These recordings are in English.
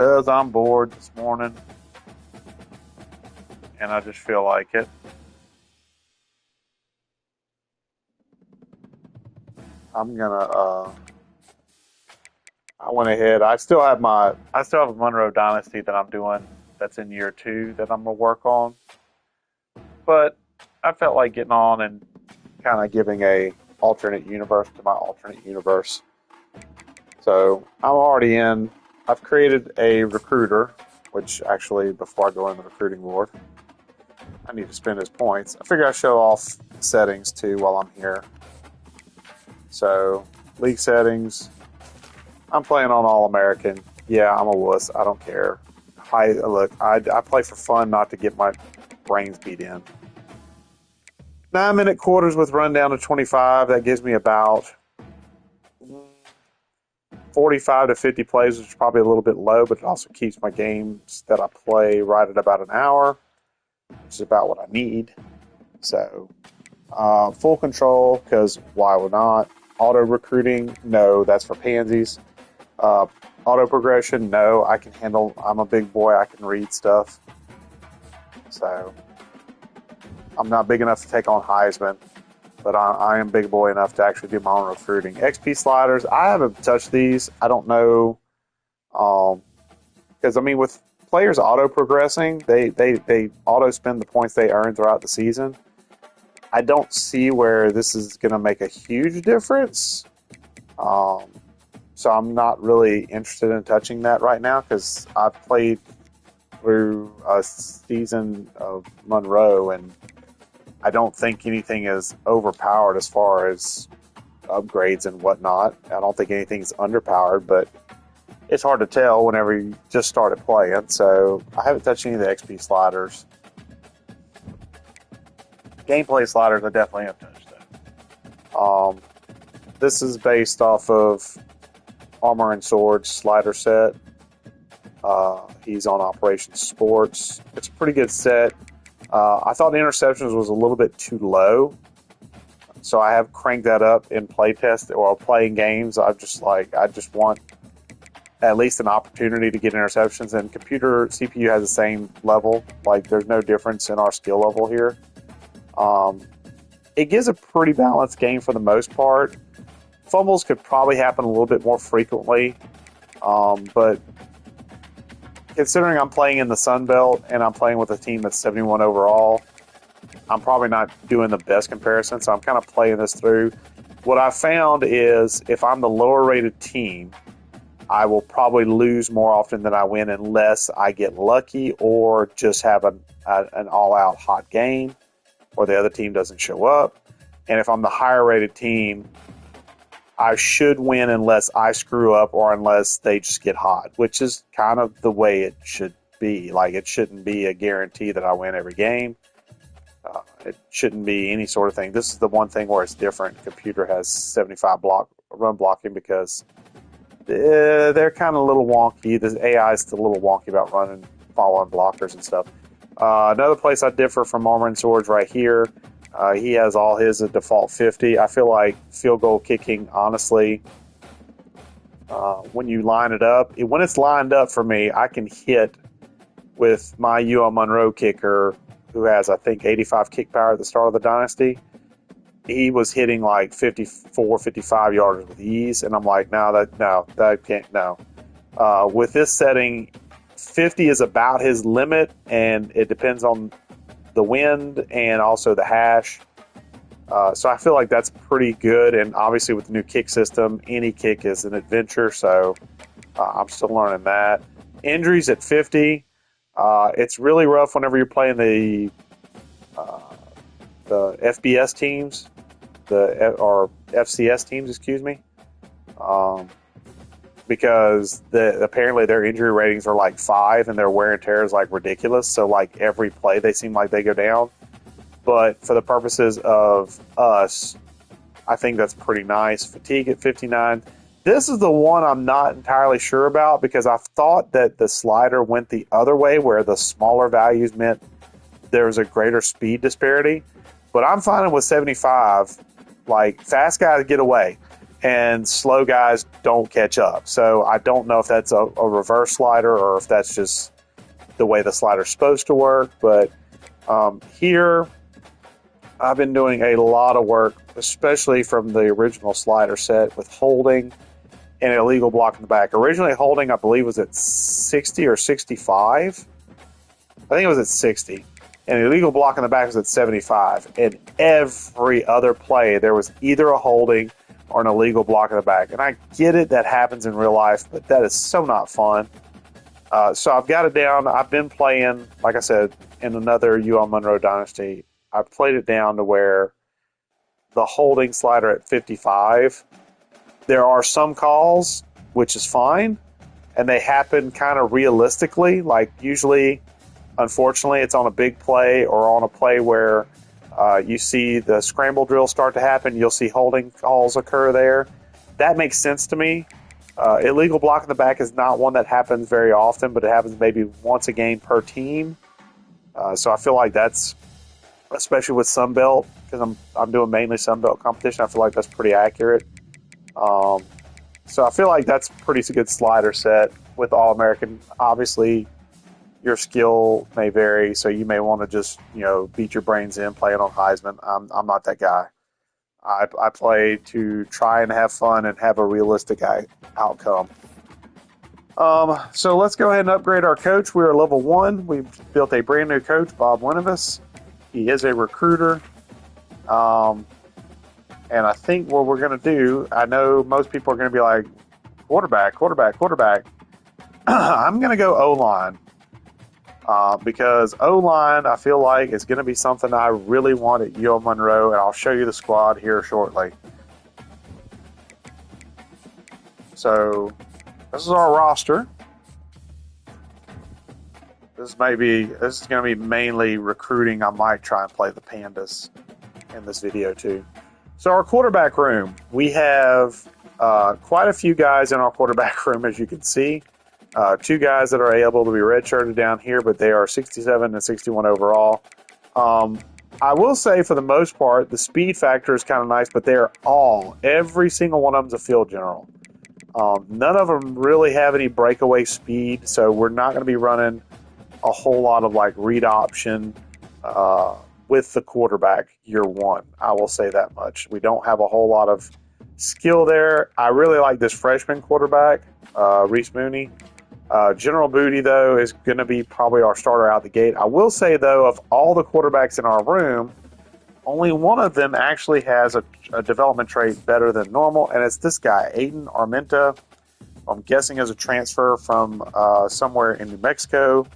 Because I'm bored this morning and I just feel like it. I'm gonna I went ahead. I still have a Monroe Dynasty that I'm doing that's in year 2 that I'm gonna work on. But I felt like getting on and kind of giving a alternate universe to my alternate universe. So I'm already in. I've created a recruiter, which actually, before I go in the recruiting board, I need to spend his points. I figure I show off settings too while I'm here. So league settings. I'm playing on All American. Yeah, I'm a wuss. I don't care. I play for fun, not to get my brains beat in. 9-minute quarters with rundown to 25. That gives me about 45 to 50 plays, which is probably a little bit low, but it also keeps my games that I play right at about an hour, which is about what I need. So, full control, because why would not? Auto recruiting, no, that's for pansies. Auto progression, no, I can handle. I'm a big boy, I can read stuff. So, I'm not big enough to take on Heisman, but I am big boy enough to actually do my own recruiting. XP sliders, I haven't touched these. I don't know, because I mean, with players auto progressing, they auto spend the points they earn throughout the season. I don't see where this is going to make a huge difference. So I'm not really interested in touching that right now because I've played through a season of Monroe and I don't think anything is overpowered as far as upgrades and whatnot. I don't think anything's underpowered, but it's hard to tell whenever you just started playing. So I haven't touched any of the XP sliders. Gameplay sliders, I definitely have touched them. This is based off of Armor and Swords slider set. He's on Operation Sports. It's a pretty good set. I thought interceptions was a little bit too low, so I have cranked that up in playtest or playing games. I just want at least an opportunity to get interceptions, and computer CPU has the same level. Like there's no difference in our skill level here. It gives a pretty balanced game for the most part. Fumbles could probably happen a little bit more frequently, but considering I'm playing in the Sun Belt and I'm playing with a team that's 71 overall, I'm probably not doing the best comparison, so I'm kind of playing this through. What I found is if I'm the lower rated team, I will probably lose more often than I win unless I get lucky or just have an all-out hot game or the other team doesn't show up. And if I'm the higher rated team, I should win unless I screw up or unless they just get hot, which is kind of the way it should be. Like, it shouldn't be a guarantee that I win every game. It shouldn't be any sort of thing. This is the one thing where it's different. The computer has 75 run blocking because they're kind of a little wonky. The AI is still a little wonky about following blockers and stuff. Another place I differ from Armor and Swords right here. He has all his at default 50. I feel like field goal kicking, honestly, when you line it up, when it's lined up for me, I can hit with my UL Monroe kicker, who has, I think, 85 kick power at the start of the Dynasty. He was hitting like 54, 55 yarders with ease, and I'm like, that can't, no. With this setting, 50 is about his limit, and it depends on the wind and also the hash. So I feel like that's pretty good. And obviously with the new kick system, any kick is an adventure. So I'm still learning that. Injuries at 50. It's really rough whenever you're playing the FBS teams, or FCS teams, excuse me. Because apparently their injury ratings are like 5 and their wear and tear is like ridiculous. So like every play they seem like they go down. But for the purposes of us, I think that's pretty nice. Fatigue at 59. This is the one I'm not entirely sure about because I thought that the slider went the other way where the smaller values meant there was a greater speed disparity. But I'm finding with 75, like fast guys get away. and slow guys don't catch up. So I don't know if that's a reverse slider or if that's just the way the slider's supposed to work. But here, I've been doing a lot of work, especially from the original slider set, with holding and illegal block in the back. Originally, holding, I believe, was at 60 or 65. I think it was at 60. And illegal block in the back was at 75. And every other play, there was either a holding or an illegal block in the back. And I get it, that happens in real life, but that is so not fun. So I've got it down. I've been playing, like I said, in another Monroe Dynasty. I've played it down to where the holding slider at 55. There are some calls, which is fine, and they happen kind of realistically. Like usually, unfortunately, it's on a big play or on a play where you see the scramble drill start to happen. You'll see holding calls occur there. That makes sense to me. Illegal block in the back is not one that happens very often, but it happens maybe once a game per team. So I feel like that's, especially with Sunbelt, because I'm doing mainly Sunbelt competition, I feel like that's pretty accurate. So I feel like that's a pretty good slider set with All-American. Obviously, your skill may vary, so you may want to just, beat your brains in playing on Heisman. I'm not that guy. I play to try and have fun and have a realistic outcome. So let's go ahead and upgrade our coach. We are level 1. We've built a brand new coach, Bob Winovus. He is a recruiter. And I think what we're going to do, I know most people are going to be like, quarterback. I'm going to go O-line. Because O-line, I feel like, is going to be something I really want at Monroe, and I'll show you the squad here shortly. So, this is our roster. This is going to be mainly recruiting. I might try and play the Pandas in this video too. So our quarterback room, we have quite a few guys in our quarterback room, as you can see. 2 guys that are able to be redshirted down here, but they are 67 and 61 overall. I will say, for the most part, the speed factor is kind of nice, but every single one of them is a field general. None of them really have any breakaway speed, so we're not going to be running a whole lot of read option with the quarterback year 1. I will say that much. We don't have a whole lot of skill there. I really like this freshman quarterback, Reese Mooney. General Booty, though, is going to be probably our starter out the gate. I will say, though, of all the quarterbacks in our room, only one of them actually has a development trait better than normal, and it's this guy, Aiden Armenta. I'm guessing as a transfer from somewhere in New Mexico.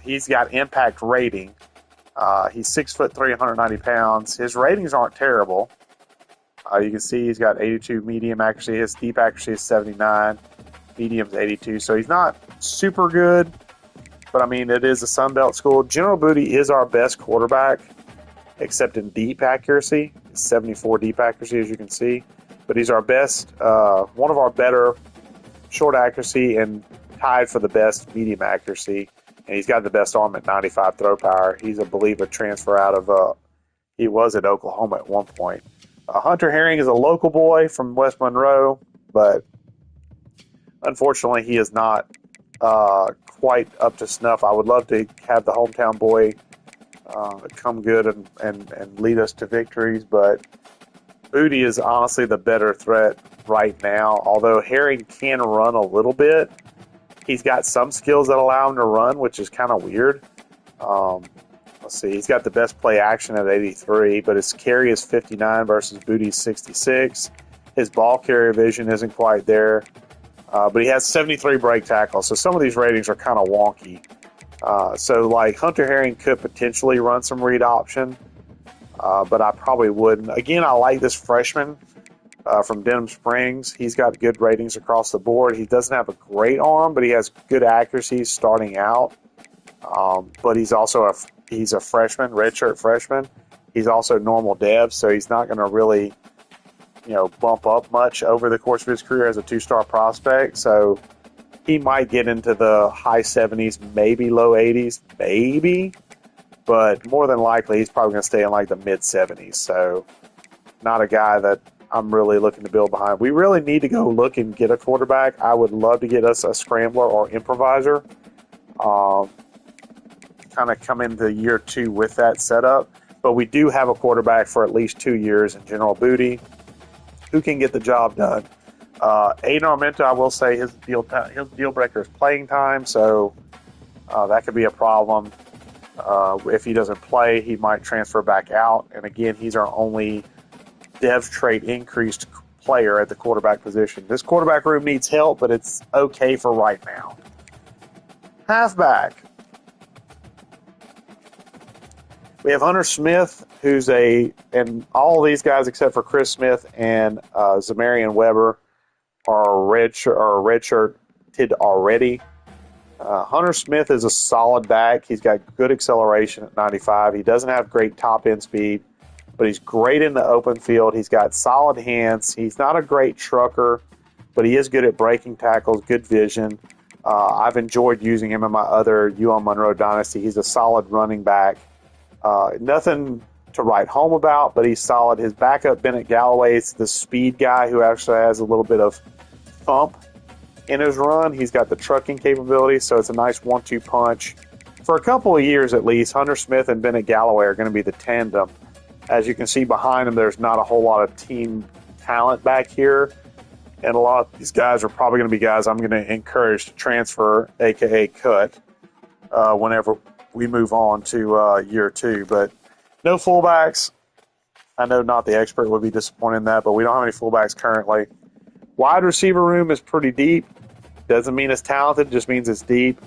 He's got impact rating. He's 6'3", 190 pounds. His ratings aren't terrible. You can see he's got 82 medium accuracy. His deep accuracy is 79. Medium's 82. So he's not super good, but I mean, it is a Sunbelt school. General Booty is our best quarterback, except in deep accuracy. 74 deep accuracy, as you can see. But he's our best, one of our better short accuracy, and tied for the best medium accuracy. And he's got the best arm at 95 throw power. He's, I believe, a transfer out of, he was at Oklahoma at one point. Hunter Herring is a local boy from West Monroe, but unfortunately he is not quite up to snuff. I would love to have the hometown boy come good and lead us to victories, but Booty is honestly the better threat right now. Although Herring can run a little bit, he's got some skills that allow him to run, which is kind of weird. Let's see, he's got the best play action at 83, but his carry is 59 versus Booty's 66. His ball carrier vision isn't quite there, but he has 73 break tackles, so some of these ratings are kind of wonky. So Hunter Herring could potentially run some read option, but I probably wouldn't. Again, I like this freshman from Denham Springs. He's got good ratings across the board. He doesn't have a great arm, but he has good accuracy starting out. But he's also he's a freshman, redshirt freshman. He's also normal dev, so he's not going to really, bump up much over the course of his career as a 2-star prospect. So he might get into the high 70s, maybe low 80s, maybe. But more than likely, he's probably going to stay in the mid 70s. So not a guy that I'm really looking to build behind. We really need to go look and get a quarterback. I would love to get us a scrambler or improviser. Kind of come into year 2 with that setup. But we do have a quarterback for at least 2 years in General Booty who can get the job done. Aiden Armento, I will say his deal breaker is playing time, so that could be a problem. If he doesn't play, he might transfer back out. And again, he's our only dev trait increased player at the quarterback position. This quarterback room needs help, but it's okay for right now. Halfback. We have Hunter Smith, and all these guys except for Chris Smith and Zamarian Weber are redshirted already. Hunter Smith is a solid back. He's got good acceleration at 95. He doesn't have great top end speed, but he's great in the open field. He's got solid hands. He's not a great trucker, but he is good at breaking tackles, good vision. I've enjoyed using him in my other Monroe Dynasty. He's a solid running back. Nothing to write home about, but he's solid. His backup, Bennett Galloway, is the speed guy who actually has a little bit of thump in his run. He's got the trucking capability, so it's a nice 1-2 punch. For a couple of years at least, Hunter Smith and Bennett Galloway are going to be the tandem. As you can see behind them, there's not a whole lot of team talent back here, and a lot of these guys are probably going to be guys I'm going to encourage to transfer, aka cut, whenever we move on to year 2. But no fullbacks. I know Not the Expert would be disappointed in that, but we don't have any fullbacks currently. Wide receiver room is pretty deep. Doesn't mean it's talented, just means it's deep.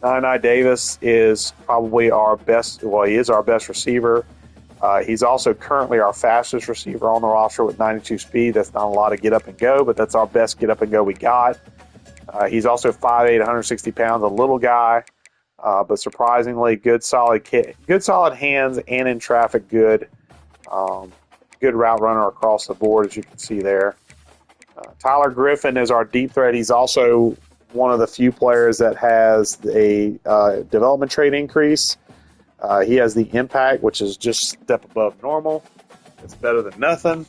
Nine Davis is probably our best. Well, he is our best receiver. He's also currently our fastest receiver on the roster with 92 speed. That's not a lot of get up and go, but that's our best get up and go we got. He's also 5'8", 160 pounds, a little guy, but surprisingly good, solid hands, and in traffic, good route runner across the board, as you can see there. Tyler Griffin is our deep threat. He's also one of the few players that has a development trait increase. He has the impact, which is just a step above normal. It's better than nothing.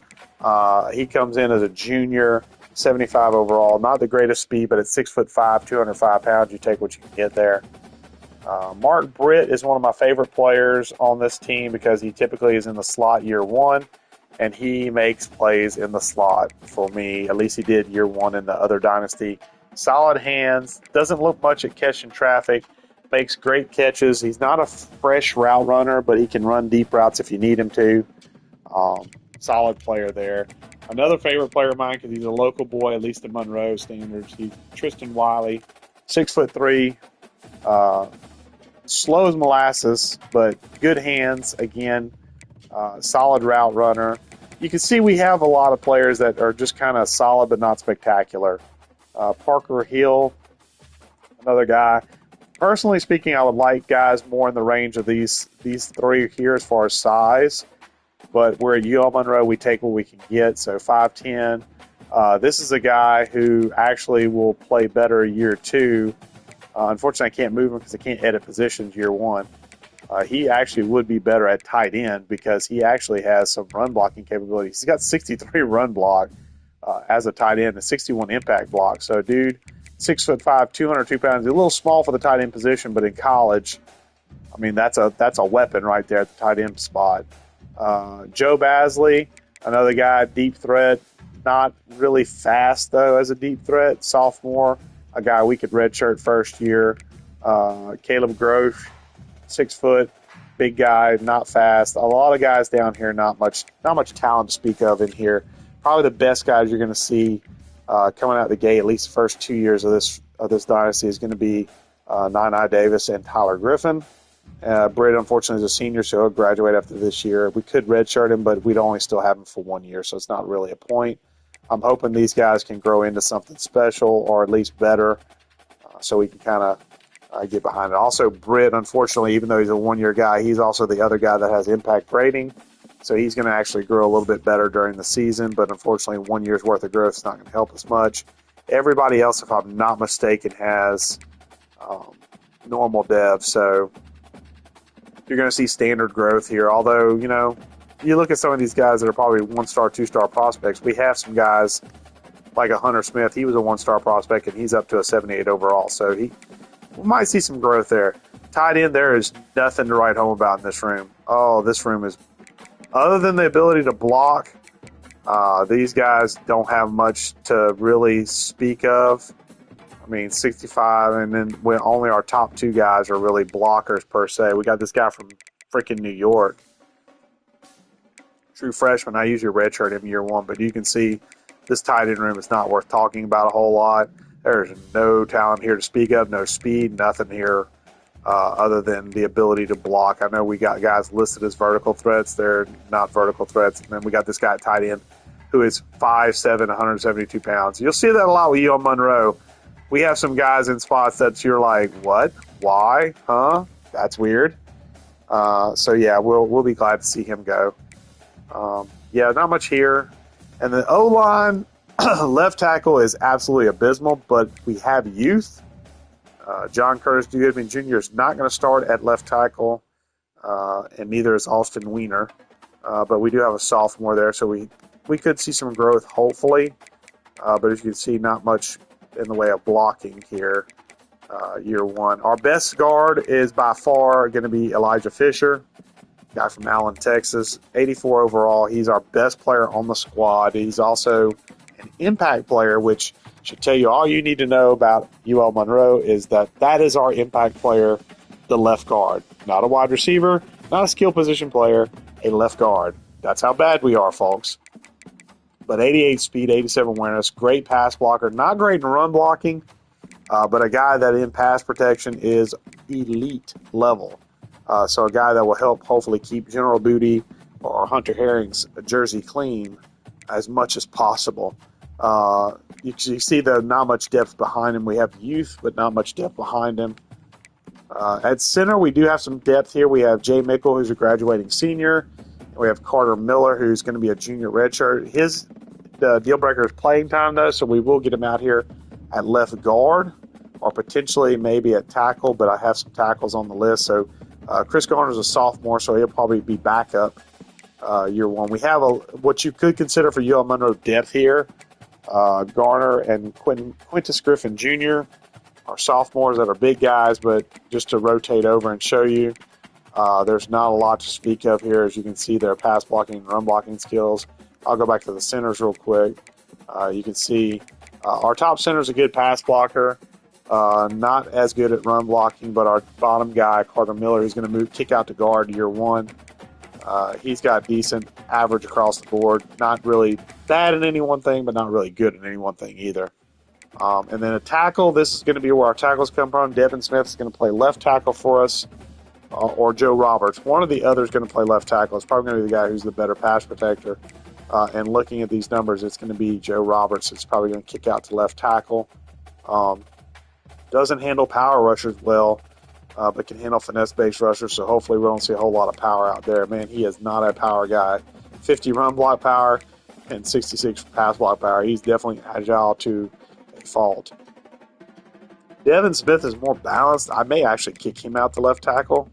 He comes in as a junior, 75 overall. Not the greatest speed, but at 6'5", 205 pounds, you take what you can get there. Mark Britt is one of my favorite players on this team because he typically is in the slot year 1, and he makes plays in the slot for me. At least he did year 1 in the other dynasty. Solid hands, doesn't look much at catching traffic, makes great catches. He's not a fresh route runner, but he can run deep routes if you need him to. Solid player there. Another favorite player of mine, because he's a local boy, at least in Monroe standards, he's Tristan Wiley, 6'3", slow as molasses, but good hands, again, solid route runner. You can see we have a lot of players that are just kind of solid but not spectacular. Parker Hill, another guy. Personally speaking, I would like guys more in the range of these 3 here as far as size, but we're at UL Monroe. We take what we can get, so 5'10". This is a guy who actually will play better year 2. Unfortunately, I can't move him because I can't edit positions year 1. He actually would be better at tight end because he actually has some run blocking capabilities. He's got 63 run block as a tight end and 61 impact block. So, dude, 6'5", 202 pounds. He's a little small for the tight end position, but in college, I mean, that's a weapon right there at the tight end spot. Joe Basley, another guy, deep threat. Not really fast, though, as a deep threat. Sophomore, a guy we could redshirt first year. Caleb Grosh, 6 foot, big guy, not fast. A lot of guys down here, not much talent to speak of in here. Probably the best guys you're going to see coming out the gate, at least the first 2 years of this dynasty, is going to be Nine Davis and Tyler Griffin. Britt, unfortunately, is a senior, so he'll graduate after this year. We could redshirt him, but we'd only still have him for 1 year, so it's not really a point. I'm hoping these guys can grow into something special or at least better so we can kind of get behind it. Also, Britt, unfortunately, even though he's a 1 year guy, he's also the other guy that has impact rating. So he's going to actually grow a little bit better during the season, but unfortunately 1 year's worth of growth is not going to help us much. Everybody else, if I'm not mistaken, has normal dev, so you're going to see standard growth here. Although, you look at some of these guys that are probably 1-star, 2-star prospects. We have some guys like a Hunter Smith. He was a 1-star prospect, and he's up to a 78 overall. So we might see some growth there. Tight end, there is nothing to write home about in this room. Oh, this room is, other than the ability to block, these guys don't have much to really speak of. I mean, 65, and then when only our top 2 guys are really blockers per se. We got this guy from freaking New York. True freshman. I usually redshirt him year 1, but you can see this tight end room is not worth talking about a whole lot. There's no talent here to speak of, no speed, nothing here other than the ability to block. I know we got guys listed as vertical threats. They're not vertical threats. And then we got this guy at tight end who is 5'7", 172 pounds. You'll see that a lot with you on Monroe. We have some guys in spots that you're like, what? Why? Huh? That's weird. So, yeah, we'll be glad to see him go. Yeah, not much here. And the O-line, left tackle is absolutely abysmal, but we have youth. John Curtis Goodman Jr. is not going to start at left tackle, and neither is Austin Weiner. But we do have a sophomore there, so we could see some growth, hopefully. But as you can see, not much in the way of blocking here, year 1. Our best guard is by far going to be Elijah Fisher, guy from Allen, Texas. 84 overall. He's our best player on the squad. He's also an impact player, which should tell you all you need to know about UL Monroe is that is our impact player, the left guard. Not a wide receiver, not a skill position player, a left guard. That's how bad we are, folks. But 88 speed, 87 awareness, great pass blocker. Not great in run blocking, but a guy that in pass protection is elite level. So a guy that will help hopefully keep General Booty or Hunter Herring's jersey clean as much as possible. You see there's not much depth behind him. We have youth, but not much depth behind him. At center, we do have some depth here. We have Jay Mickle, who's a graduating senior. We have Carter Miller, who's going to be a junior redshirt. His deal breaker is playing time, though, so we will get him out here at left guard or potentially maybe at tackle, but I have some tackles on the list. So Chris Garner's a sophomore, so he'll probably be backup year 1. We have what you could consider for UL Monroe depth here. Garner and Quintus Griffin Jr. are sophomores that are big guys, but just to rotate over and show you, there's not a lot to speak of here. As you can see, their pass blocking and run blocking skills. I'll go back to the centers real quick. You can see our top center is a good pass blocker, not as good at run blocking, but our bottom guy, Carter Miller, who's going to kick out to guard year 1. He's got decent average across the board. Not really bad in any one thing, but not really good in any one thing either. And then a tackle, this is going to be where our tackles come from. Devin Smith is going to play left tackle for us, or Joe Roberts. One of the others is going to play left tackle. It's probably going to be the guy who's the better pass protector. And looking at these numbers, it's going to be Joe Roberts. It's probably going to kick out to left tackle. Doesn't handle power rushers well, but can handle finesse-based rushers, so hopefully we don't see a whole lot of power out there. Man, he is not a power guy. 50 run block power and 66 pass block power. He's definitely agile to a fault. Devin Smith is more balanced. I may actually kick him out to left tackle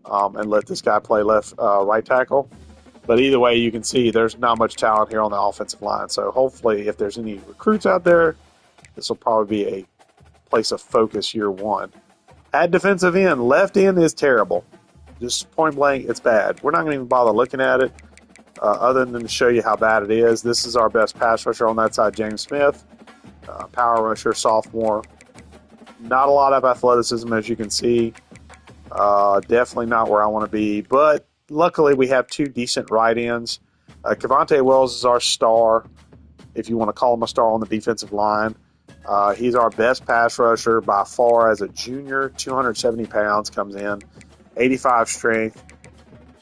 and let this guy play right tackle. But either way, you can see there's not much talent here on the offensive line. So hopefully, if there's any recruits out there, this will probably be a place of focus year 1. At defensive end, left end is terrible. Just point blank, it's bad. We're not going to even bother looking at it other than to show you how bad it is. This is our best pass rusher on that side, James Smith. Power rusher, sophomore. Not a lot of athleticism, as you can see. Definitely not where I want to be. But luckily, we have 2 decent right ends. Cavante Wells is our star, if you want to call him a star on the defensive line. He's our best pass rusher by far as a junior. 270 pounds, comes in. 85 strength,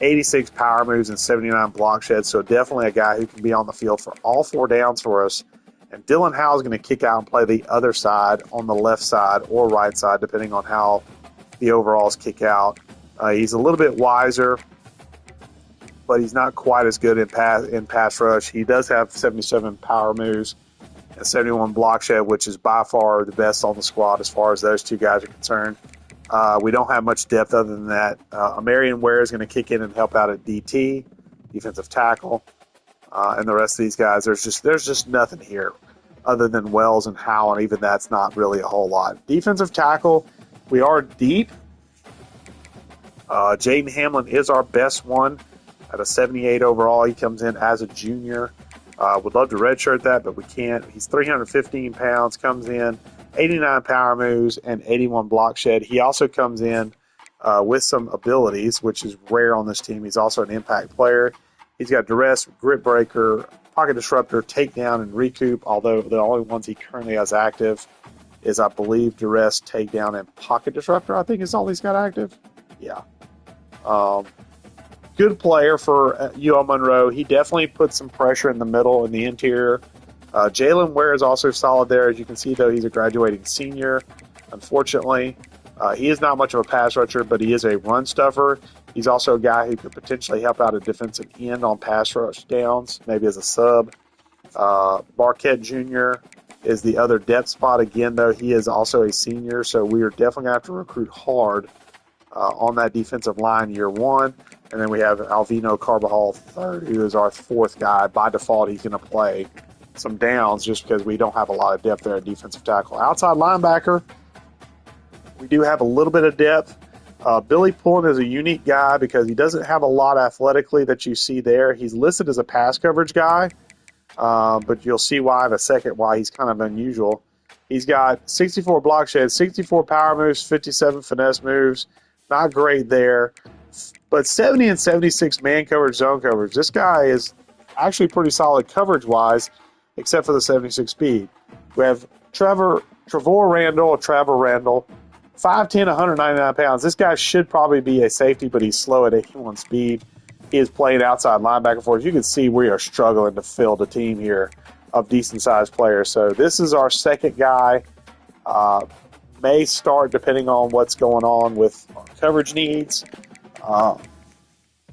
86 power moves, and 79 block sheds. So definitely a guy who can be on the field for all 4 downs for us. And Dylan Howe is going to kick out and play the other side on the left side or right side, depending on how the overalls kick out. He's a little bit wiser, but he's not quite as good in pass rush. He does have 77 power moves and 71 block shed, which is by far the best on the squad as far as those 2 guys are concerned. We don't have much depth other than that. Marion Ware is going to kick in and help out at DT. defensive tackle, and the rest of these guys. There's just nothing here other than Wells and Howe, and even that's not really a whole lot. Defensive tackle, we are deep. Jaden Hamlin is our best one at a 78 overall. He comes in as a junior. Would love to redshirt that, but we can't. He's 315 pounds, comes in, 89 power moves, and 81 block shed. He also comes in with some abilities, which is rare on this team. He's also an impact player. He's got duress, grip breaker, pocket disruptor, takedown, and recoup, although the only ones he currently has active is, I believe, duress, takedown, and pocket disruptor, I think is all he's got active. Yeah. Good player for UL Monroe. He definitely puts some pressure in the middle and the interior. Jalen Ware is also solid there. As you can see, though, he's a graduating senior. Unfortunately, he is not much of a pass rusher, but he is a run stuffer. He's also a guy who could potentially help out a defensive end on pass rush downs, maybe as a sub. Barquette Jr. is the other depth spot. Again, though, he is also a senior, so we are definitely going to have to recruit hard on that defensive line year one. And then we have Alvino Carbajal third, who is our fourth guy. By default, he's going to play some downs just because we don't have a lot of depth there at defensive tackle. Outside linebacker, we do have a little bit of depth. Billy Pullen is a unique guy because he doesn't have a lot athletically that you see there. He's listed as a pass coverage guy, but you'll see why in a second why he's kind of unusual. He's got 64 block sheds, 64 power moves, 57 finesse moves. Not great there. But 70 and 76 man coverage, zone coverage. This guy is actually pretty solid coverage-wise, except for the 76 speed. We have Trevor Randall, 5'10", 199 pounds. This guy should probably be a safety, but he's slow at 81 speed. He is playing outside linebacker for us. You can see we are struggling to fill the team here of decent-sized players. So this is our second guy. May start depending on what's going on with our coverage needs.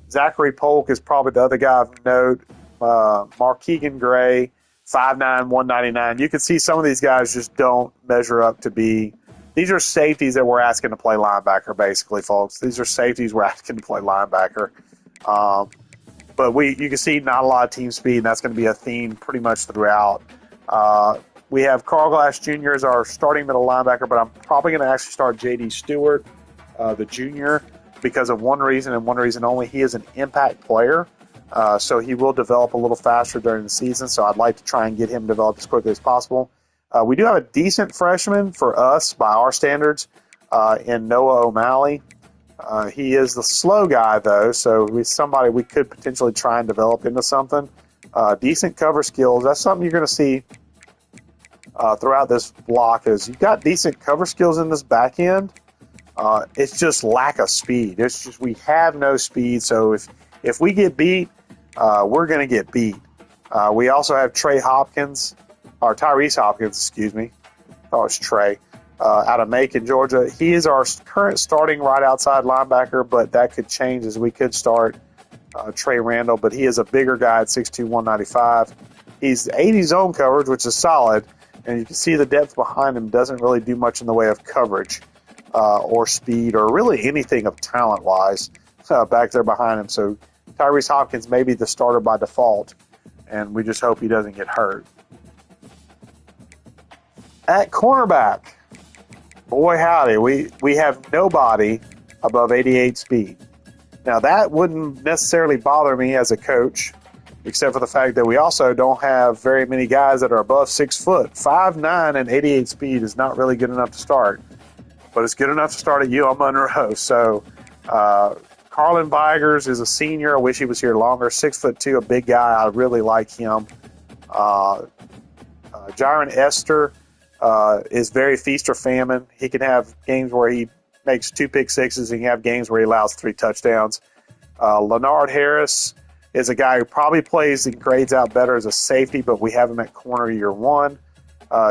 Zachary Polk is probably the other guy of note. Markeegan Gray, 5'9", 199. You can see some of these guys just don't measure up to be. These are safeties that we're asking to play linebacker, basically, folks. These are safeties we're asking to play linebacker. But you can see not a lot of team speed, and that's going to be a theme pretty much throughout. We have Carl Glass Jr. as our starting middle linebacker, but I'm probably going to actually start J.D. Stewart, the junior, because of one reason and one reason only. He is an impact player, so he will develop a little faster during the season, so I'd like to try and get him developed as quickly as possible. We do have a decent freshman for us, by our standards, in Noah O'Malley. He is the slow guy, though, so he's somebody we could potentially try and develop into something. Decent cover skills. That's something you're going to see throughout this block is you've got decent cover skills in this back end. It's just lack of speed. It's just we have no speed, so if we get beat, we're going to get beat. We also have Tyrese Hopkins, excuse me. Oh, it's Trey. Out of Macon, Georgia. He is our current starting right outside linebacker, but that could change as we could start Trey Randall, but he is a bigger guy at 6'2", 195. He's 80 zone coverage, which is solid, and you can see the depth behind him doesn't really do much in the way of coverage or speed or really anything of talent-wise back there behind him. So Tyrese Hopkins may be the starter by default, and we just hope he doesn't get hurt. At cornerback, boy howdy, we have nobody above 88 speed. Now, that wouldn't necessarily bother me as a coach, except for the fact that we also don't have very many guys that are above 6 foot. 5'9" and 88 speed is not really good enough to start, but it's good enough to start at UL Monroe. So, Carlin Vigers is a senior. I wish he was here longer. 6'2", a big guy. I really like him. Jaron Esther is very feast or famine. He can have games where he makes 2 pick sixes. He can have games where he allows 3 touchdowns. Leonard Harris is a guy who probably plays and grades out better as a safety, but we have him at corner year one.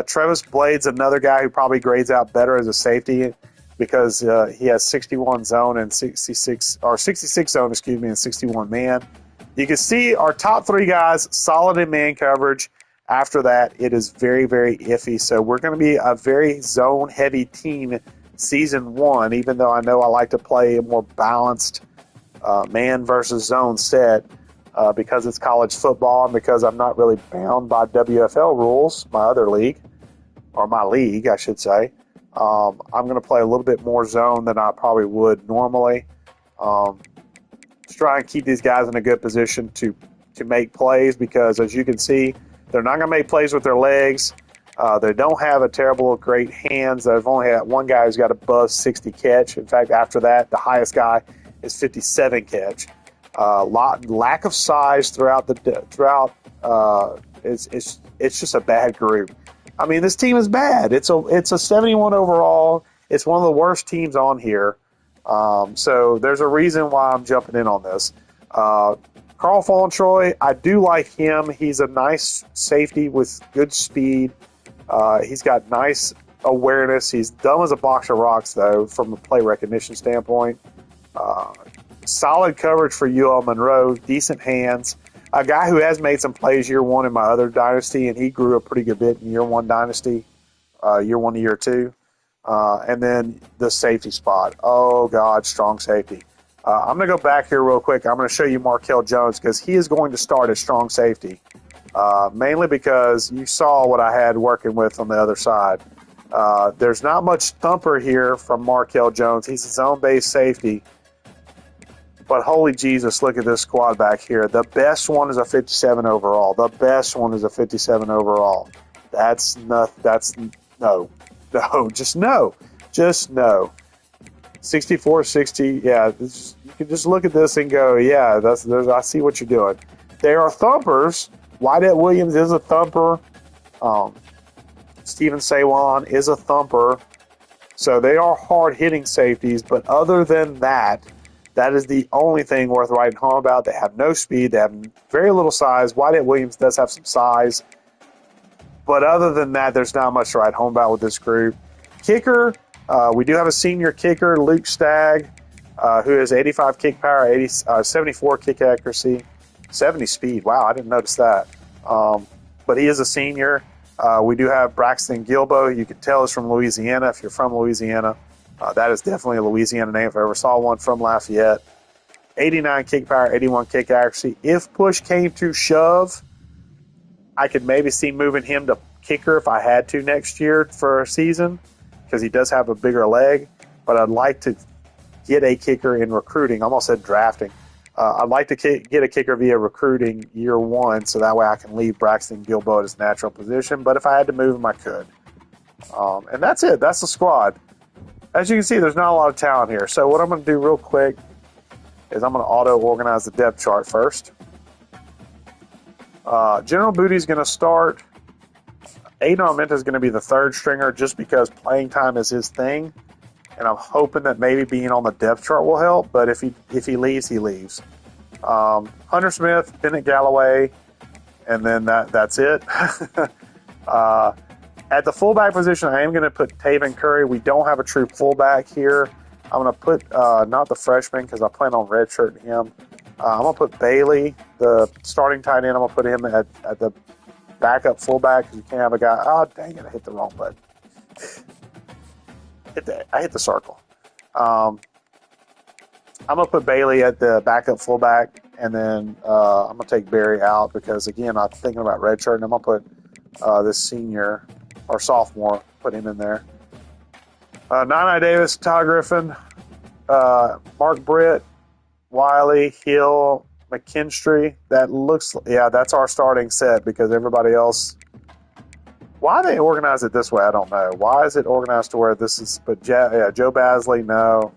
Travis Blade's another guy who probably grades out better as a safety because he has 61 zone and 66 zone, and 61 man. You can see our top 3 guys solid in man coverage. After that, it is very, very iffy. So we're going to be a very zone-heavy team season 1, even though I know I like to play a more balanced man versus zone set. because it's college football and because I'm not really bound by WFL rules, my other league, or my league, I should say. I'm going to play a little bit more zone than I probably would normally. Just try and keep these guys in a good position to make plays because, as you can see, they're not going to make plays with their legs. They don't have a terrible, great hands. They've only had one guy who's got above 60 catch. In fact, after that, the highest guy is 57 catch. Lack of size throughout. It's just a bad group. I mean, this team is bad. It's a 71 overall. It's one of the worst teams on here. So there's a reason why I'm jumping in on this. Carl Fallentroy, I do like him. He's a nice safety with good speed. He's got nice awareness. He's dumb as a box of rocks, though, from a play recognition standpoint. Solid coverage for UL Monroe. Decent hands. A guy who has made some plays year one in my other dynasty, and he grew a pretty good bit in year one dynasty, year one to year two. And then the safety spot. Oh, God, strong safety. I'm going to go back here real quick. I'm going to show you Markel Jones because he is going to start at strong safety, mainly because you saw what I had working with on the other side. There's not much thumper here from Markel Jones. He's a zone-based safety. But holy Jesus, look at this squad back here. The best one is a 57 overall. The best one is a 57 overall. That's no. Just no. 64-60. Yeah, you can just look at this and go, yeah, I see what you're doing. They are thumpers. Wyatt Williams is a thumper. Steven Sawan is a thumper. So they are hard-hitting safeties. But other than that, that is the only thing worth writing home about. They have no speed. They have very little size. Wyatt Williams does have some size. But other than that, there's not much to write home about with this group. Kicker, we do have a senior kicker, Luke Stagg, who has 85 kick power, 74 kick accuracy, 70 speed. Wow, I didn't notice that. But he is a senior. We do have Braxton Gilbo. You can tell is from Louisiana if you're from Louisiana. That is definitely a Louisiana name if I ever saw one from Lafayette. 89 kick power, 81 kick accuracy. If push came to shove, I could maybe see moving him to kicker if I had to next year for a season because he does have a bigger leg. But I'd like to get a kicker in recruiting. I almost said drafting. I'd like to get a kicker via recruiting year one so that way I can leave Braxton Gilbo at his natural position. But if I had to move him, I could. And that's it. That's the squad. As you can see, there's not a lot of talent here. So what I'm going to do real quick is I'm going to auto-organize the depth chart first. General Booty is going to start. Aiden Armenta is going to be the third stringer just because playing time is his thing. And I'm hoping that maybe being on the depth chart will help. But if he leaves, he leaves. Hunter Smith, Bennett Galloway, and then that's it. At the fullback position, I am going to put Taven Curry. We don't have a true fullback here. I'm going to put, not the freshman because I plan on redshirting him. I'm going to put Bailey, the starting tight end. I'm going to put him at the backup fullback because you can't have a guy. Oh, dang it. I hit the wrong button. I hit the circle. I'm going to put Bailey at the backup fullback, and then I'm going to take Barry out because, again, I'm thinking about redshirting. I'm going to put this senior or sophomore, put him in there. Nana Davis, Ty Griffin, Mark Britt, Wiley, Hill, McKinstry. That's our starting set because everybody else. Why they organize it this way, I don't know. Why is it organized to where this is? But Joe Basley, no.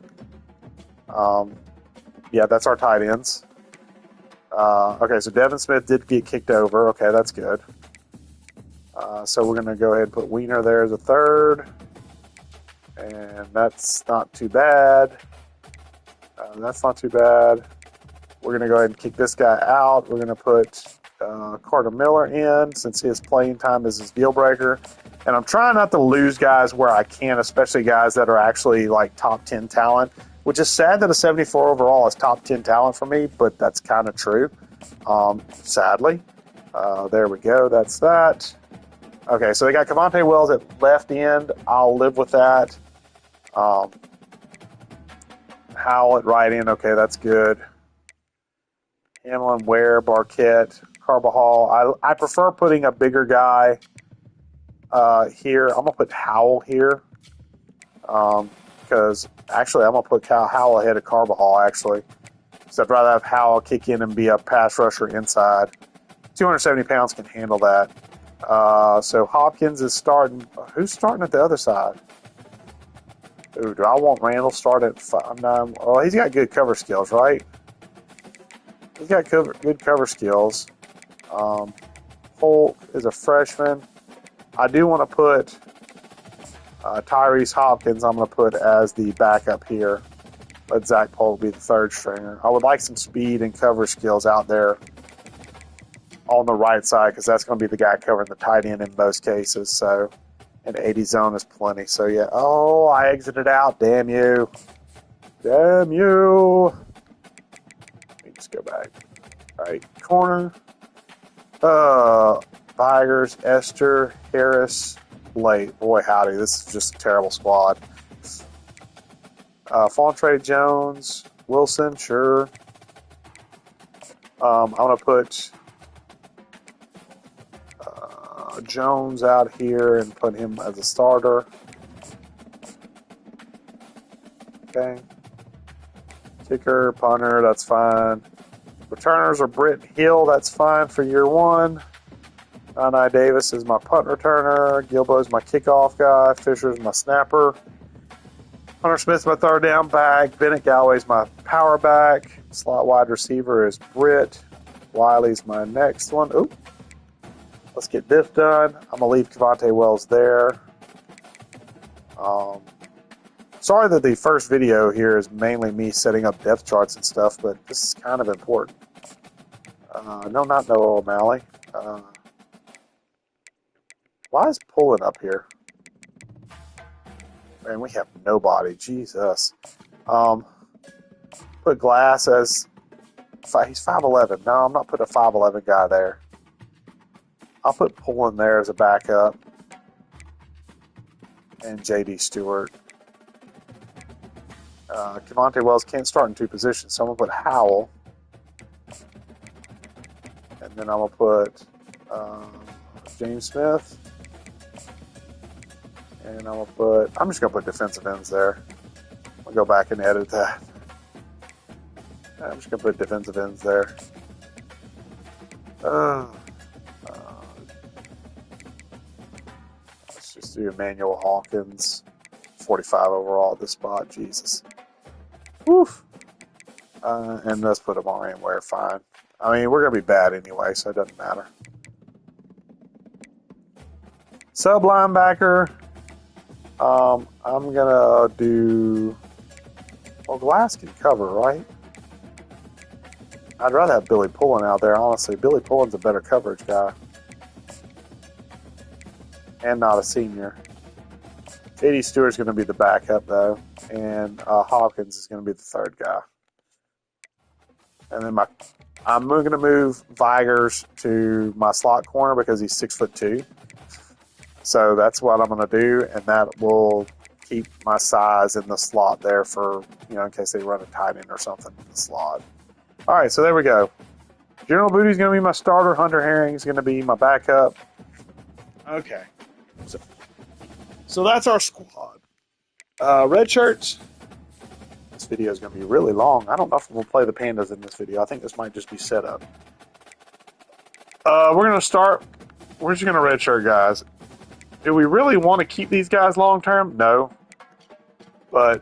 That's our tight ends. Okay, so Devin Smith did get kicked over. Okay, that's good. So we're going to go ahead and put Wiener there as a third. And that's not too bad. That's not too bad. We're going to go ahead and kick this guy out. We're going to put Carter Miller in since his playing time is his deal breaker. And I'm trying not to lose guys where I can, especially guys that are actually like top 10 talent, which is sad that a 74 overall is top 10 talent for me, but that's kind of true, sadly. There we go. That's that. Okay, so they got Cavante Wells at left end. I'll live with that. Howell at right end. Okay, that's good. Hamlin, Ware, Barquette, Carbajal. I prefer putting a bigger guy here. I'm going to put Howell here. Because actually, I'm going to put Howell ahead of Carbajal, actually. Because I'd rather have Howell kick in and be a pass rusher inside. 270 pounds can handle that. So Hopkins is starting. Who's starting at the other side? Ooh, do I want Randall start at 5'9"? Well, he's got good cover skills, right? He's got good cover skills. Polk is a freshman. I do want to put Tyrese Hopkins, I'm going to put as the backup here. Let Zach Polk be the third stringer. I would like some speed and cover skills out there on the right side because that's going to be the guy covering the tight end in most cases. So, and 80 zone is plenty. So, yeah. Oh, I exited out. Damn you. Damn you. Let me just go back. All right. Corner. Vigers, Esther, Harris, Blake. Boy, howdy. This is just a terrible squad. Fontre Jones, Wilson, sure. I'm going to put Jones out here and put him as a starter. Okay. Kicker, punter, that's fine. Returners are Britt Hill, that's fine for year one. Nani Davis is my punt returner. Gilbo's my kickoff guy. Fisher's my snapper. Hunter Smith's my third down back. Bennett Galloway's my power back. Slot wide receiver is Britt. Wiley's my next one. Oop. Let's get this done. I'm going to leave Cavante Wells there. Sorry that the first video here is mainly me setting up depth charts and stuff, but this is kind of important. No, not Noah O'Malley. Why is pulling up here? Man, we have nobody. Jesus. Put Glass as... He's 5'11". No, I'm not putting a 5'11" guy there. I'll put Pullen there as a backup. And J.D. Stewart. Cavante Wells can't start in two positions, so I'm going to put Howell. And then I'm going to put James Smith. And I'm just going to put defensive ends there. I'll go back and edit that. I'm just going to put defensive ends there. Let's just do Emmanuel Hawkins. 45 overall at this spot. Jesus. Woof. And let's put him on anywhere. Fine. I mean, we're going to be bad anyway, so it doesn't matter. Sub linebacker. I'm going to do... Well, Glass can cover, right? I'd rather have Billy Pullen out there, honestly. Billy Pullen's a better coverage guy. And not a senior. J.D. Stewart's going to be the backup, though. And Hopkins is going to be the third guy. And then I'm going to move Vigers to my slot corner because he's 6'2". So that's what I'm going to do, and that will keep my size in the slot there for, in case they run a tight end or something in the slot. All right, so there we go. General Booty's going to be my starter. Hunter Herring's going to be my backup. Okay. So that's our squad. Red shirts. This video is going to be really long. I don't know if we'll play the Pandas in this video. I think this might just be set up. We're going to start. We're just going to red shirt guys. Do we really want to keep these guys long term? No. But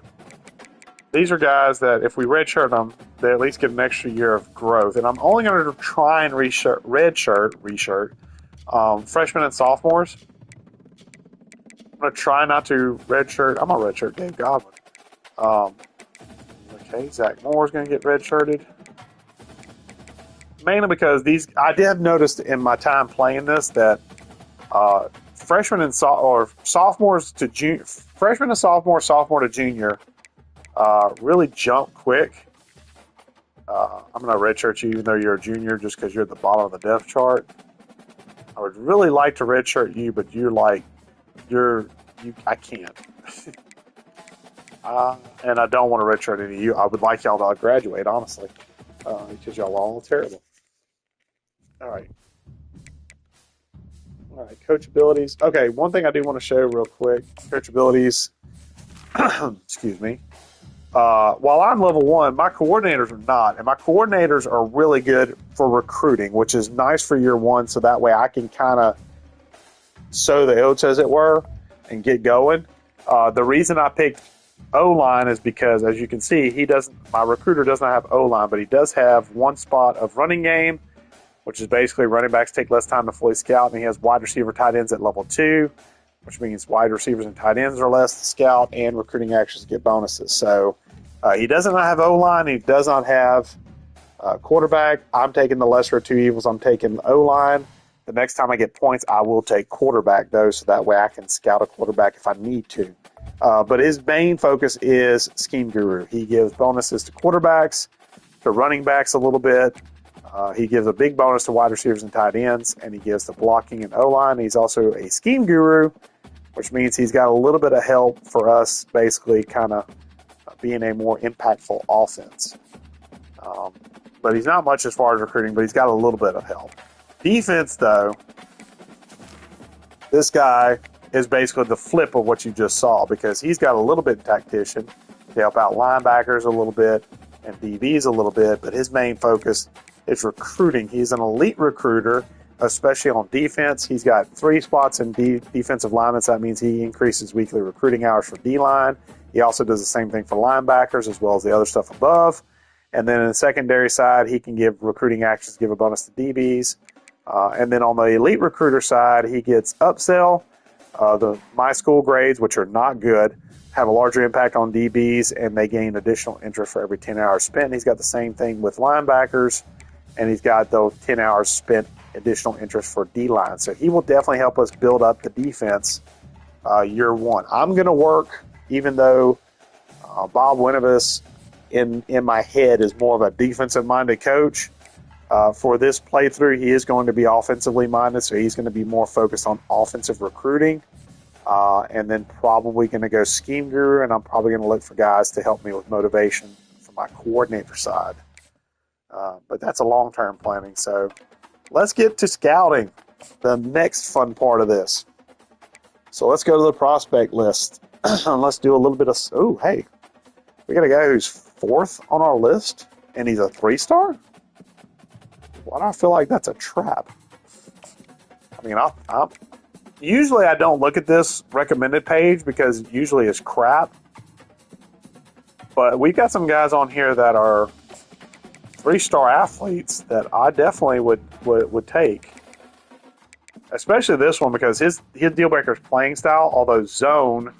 these are guys that if we redshirt them, they at least get an extra year of growth. And I'm only going to try and redshirt freshmen and sophomores. I'm going to try not to redshirt. I'm going to redshirt Dave Godwin. Okay, Zach Moore's going to get redshirted. Mainly because I did notice in my time playing this that freshmen and sophomores to junior, freshman to sophomore to junior, really jump quick. I'm going to redshirt you even though you're a junior just because you're at the bottom of the depth chart. I would really like to redshirt you, but I can't. And I don't want to redshirt any of you. I would like y'all to graduate, honestly. because y'all are all terrible. All right. All right, coach abilities. Okay, one thing I do want to show real quick. Coach abilities. Excuse me. While I'm level 1, my coordinators are not. And my coordinators are really good for recruiting, which is nice for year 1. So that way I can kind of sow the oats, as it were, and get going. The reason I picked O-line is because, as you can see, my recruiter does not have O-line, but he does have one spot of running game, which is basically running backs take less time to fully scout, and he has wide receiver tight ends at level 2, which means wide receivers and tight ends are less to scout, and recruiting actions get bonuses. So he does not have O-line. He does not have quarterback. I'm taking the lesser of two evils. I'm taking O-line. The next time I get points, I will take quarterback, though, so that way I can scout a quarterback if I need to. But his main focus is Scheme Guru. He gives bonuses to quarterbacks, to running backs a little bit. He gives a big bonus to wide receivers and tight ends, and he gives the blocking and O-line. He's also a Scheme Guru, which means he's got a little bit of help for us, basically kind of being a more impactful offense. But he's not much as far as recruiting, but he's got a little bit of help. Defense, though, this guy is basically the flip of what you just saw, because he's got a little bit of tactician to help out linebackers a little bit and DBs a little bit, but his main focus is recruiting. He's an elite recruiter, especially on defense. He's got 3 spots in defensive linemen, so that means he increases weekly recruiting hours for D-line. He also does the same thing for linebackers as well as the other stuff above. And then in the secondary side, he can give recruiting actions, give a bonus to DBs. And then on the elite recruiter side, he gets upsell. The My School grades, which are not good, have a larger impact on DBs, and they gain additional interest for every 10 hours spent. He's got the same thing with linebackers, and he's got those 10 hours spent additional interest for D-line. So he will definitely help us build up the defense year 1. I'm going to work, even though Bob Winovas in my head is more of a defensive-minded coach. For this playthrough, he is going to be offensively minded, so he's going to be more focused on offensive recruiting, and then probably going to go Scheme Guru, and I'm probably going to look for guys to help me with motivation from my coordinator side. But that's a long-term planning, so let's get to scouting, the next fun part of this. So let's go to the prospect list, and let's do a little bit of... Oh, hey, we got a guy who's 4th on our list, and he's a 3-star? Why do I feel like that's a trap? I mean, usually I don't look at this recommended page because usually it's crap. But we've got some guys on here that are 3-star athletes that I definitely would take. Especially this one, because his deal breaker is playing style, although zone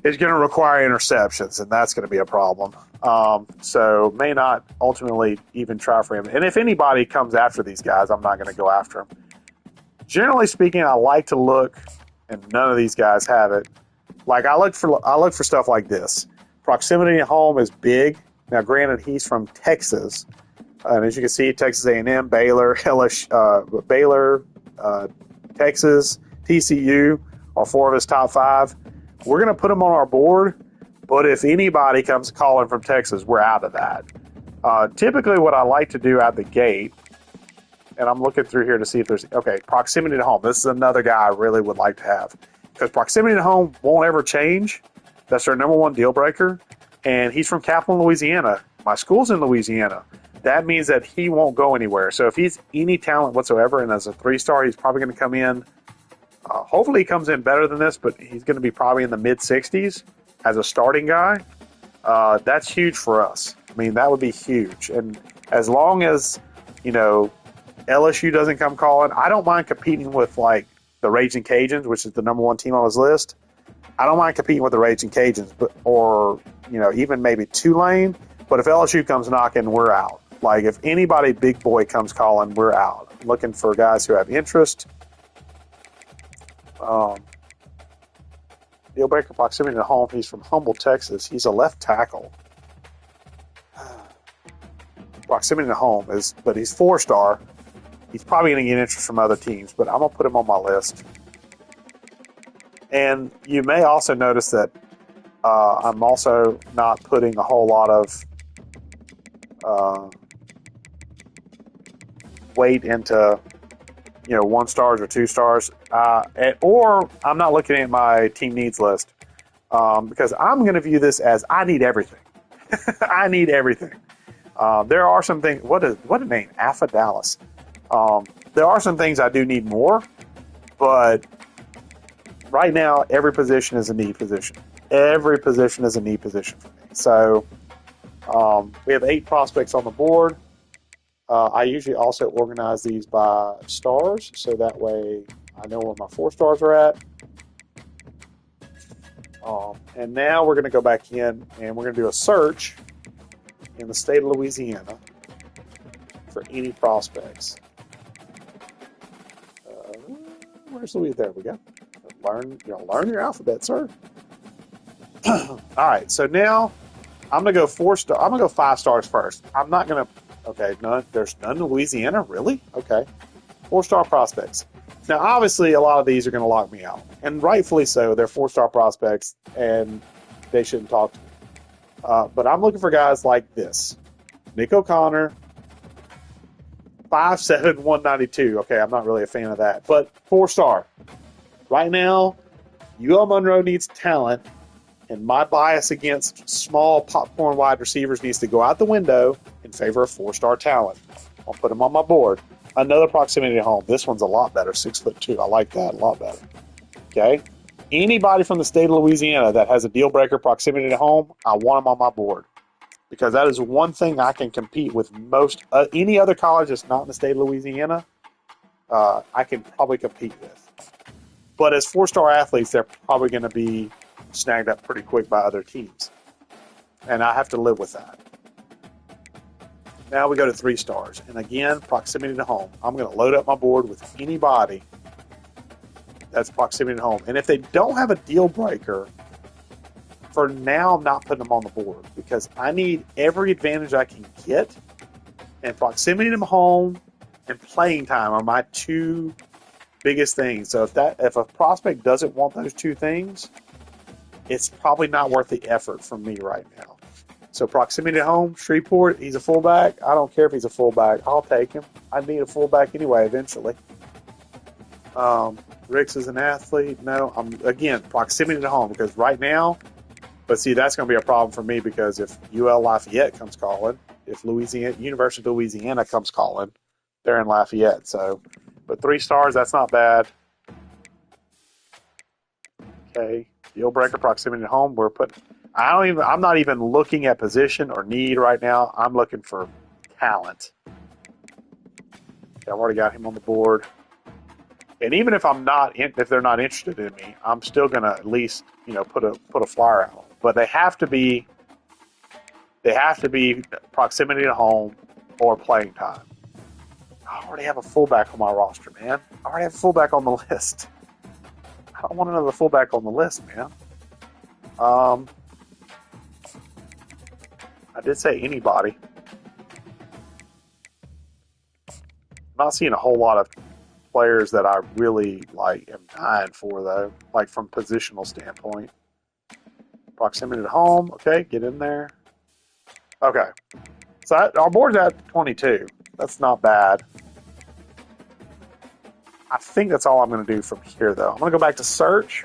is going to require interceptions, and that's going to be a problem. So may not ultimately even try for him. And if anybody comes after these guys, I'm not going to go after them. Generally speaking, I like to look, and none of these guys have it. Like I look for stuff like this. Proximity to home is big. Now, granted, he's from Texas, and as you can see, Texas A&M, Baylor, Baylor, Texas, TCU are 4 of his top 5. We're going to put him on our board, but if anybody comes calling from Texas, we're out of that. Typically, what I like to do out the gate, and I'm looking through here to see if there's... Okay, proximity to home. This is another guy I really would like to have, because proximity to home won't ever change. That's our number 1 deal breaker, and he's from Capitol, Louisiana. My school's in Louisiana. That means that he won't go anywhere. So if he's any talent whatsoever, and as a 3-star, he's probably going to come in... hopefully he comes in better than this, but he's going to be probably in the mid-60s as a starting guy. That's huge for us. I mean, that would be huge. And as long as, LSU doesn't come calling, I don't mind competing with, like, the Raging Cajuns, which is the number 1 team on his list. I don't mind competing with the Raging Cajuns, or even maybe Tulane. But if LSU comes knocking, we're out. Like, if anybody big boy comes calling, we're out. I'm looking for guys who have interest. Deal breaker proximity to home. He's from Humble, Texas. He's a left tackle. Proximity to home but he's 4-star. He's probably going to get interest from other teams, but I'm going to put him on my list. And you may also notice that I'm also not putting a whole lot of weight into 1 stars or 2 stars, or I'm not looking at my team needs list because I'm going to view this as I need everything. I need everything. There are some things. What a name, Alpha Dallas. There are some things I do need more, but right now every position is a need position. Every position is a need position for me. So we have 8 prospects on the board. I usually also organize these by stars, so that way I know where my 4 stars are at. And now we're going to go back in and we're going to do a search in the state of Louisiana for any prospects. Where's Louisiana? There we go. Learn your alphabet, sir. All right, so now I'm going to go 4 star. I'm going to go 5 stars first. I'm not going to. Okay, there's none in Louisiana, really? Okay, 4-star prospects. Now, obviously, a lot of these are going to lock me out, and rightfully so. They're 4-star prospects, and they shouldn't talk to me. But I'm looking for guys like this: Nick O'Connor, 5'7", 192. Okay, I'm not really a fan of that, but 4-star. Right now, UL Monroe needs talent, and my bias against small popcorn wide receivers needs to go out the window in favor of 4-star talent. I'll put them on my board. Another proximity to home. This one's a lot better, 6'2". I like that a lot better. Okay? Anybody from the state of Louisiana that has a deal breaker proximity to home, I want them on my board. Because that is one thing I can compete with most. Any other college that's not in the state of Louisiana, I can probably compete with. But as 4-star athletes, they're probably going to be snagged up pretty quick by other teams. And I have to live with that. Now we go to 3 stars. And again, proximity to home. I'm going to load up my board with anybody that's proximity to home. And if they don't have a deal breaker, for now I'm not putting them on the board because I need every advantage I can get. And proximity to home and playing time are my 2 biggest things. So if a prospect doesn't want those 2 things, it's probably not worth the effort for me right now. So proximity to home, Shreveport, he's a fullback. I don't care if he's a fullback. I'll take him. I need a fullback anyway eventually. Ricks is an athlete. No, again, proximity to home because right now, but see, that's going to be a problem for me because if UL Lafayette comes calling, if University of Louisiana comes calling, they're in Lafayette. So, but 3 stars, that's not bad. Okay, deal breaker proximity to home. I'm not even looking at position or need right now. I'm looking for talent. Okay, I've already got him on the board. And even if if they're not interested in me, I'm still gonna at least put a flyer out. But they have to be proximity to home or playing time. I already have a fullback on my roster, man. I already have a fullback on the list. I don't want another fullback on the list, man. I did say anybody. I'm not seeing a whole lot of players that I really am dying for though, from positional standpoint. Proximity to home, okay, get in there. Okay, so our board's at 22. That's not bad. I think that's all I'm going to do from here though. I'm going to go back to search.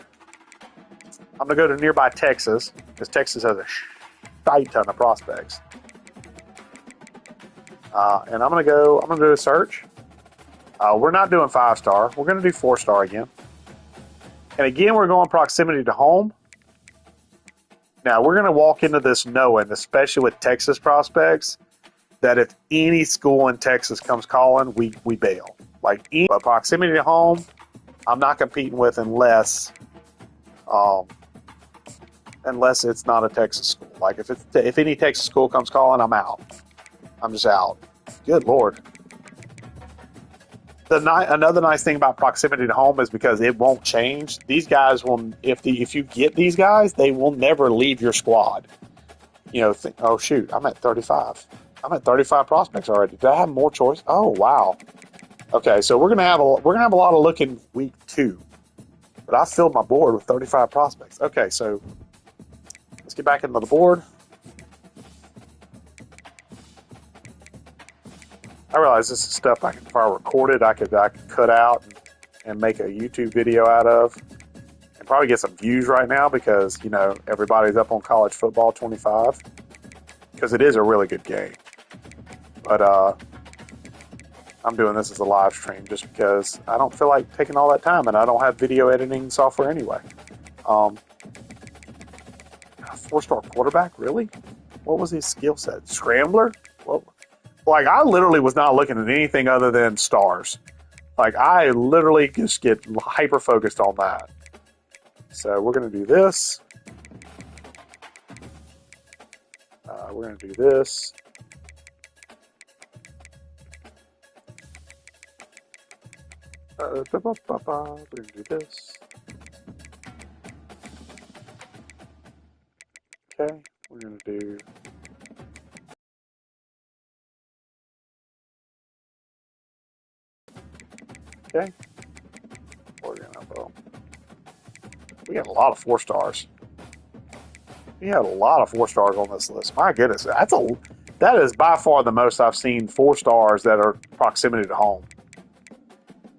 I'm going to go to nearby Texas because Texas has a shite ton of prospects. And I'm going to do a search. We're not doing 5-star. We're going to do 4-star again. And again, we're going proximity to home. Now, we're going to walk into this knowing, especially with Texas prospects, that if any school in Texas comes calling, we bail. But proximity to home, I'm not competing with unless it's not a Texas school. If any Texas school comes calling, I'm out. I'm just out. Good Lord. Another nice thing about proximity to home is because it won't change. These guys will, if you get these guys, they will never leave your squad. Oh shoot, I'm at 35. I'm at 35 prospects already. Did I have more choice? Oh wow. Okay, so we're gonna have a lot of look in week 2, but I filled my board with 35 prospects. Okay, so let's get back into the board. I realize this is stuff if I recorded, I could cut out and make a YouTube video out of, and probably get some views right now because everybody's up on College Football 25 because it is a really good game. But I'm doing this as a live stream just because I don't feel like taking all that time, and I don't have video editing software anyway. 4-star quarterback, really? What was his skill set? Scrambler? Well, like, I literally was not looking at anything other than stars. Like, I literally just get hyper focused on that. So we're going to do this. We're going to do this. We're going to do this. Okay, we're going to do... Okay. We're going to... We have a lot of 4-stars. We have a lot of 4-stars on this list. My goodness, that is by far the most I've seen 4-stars that are proximity to home.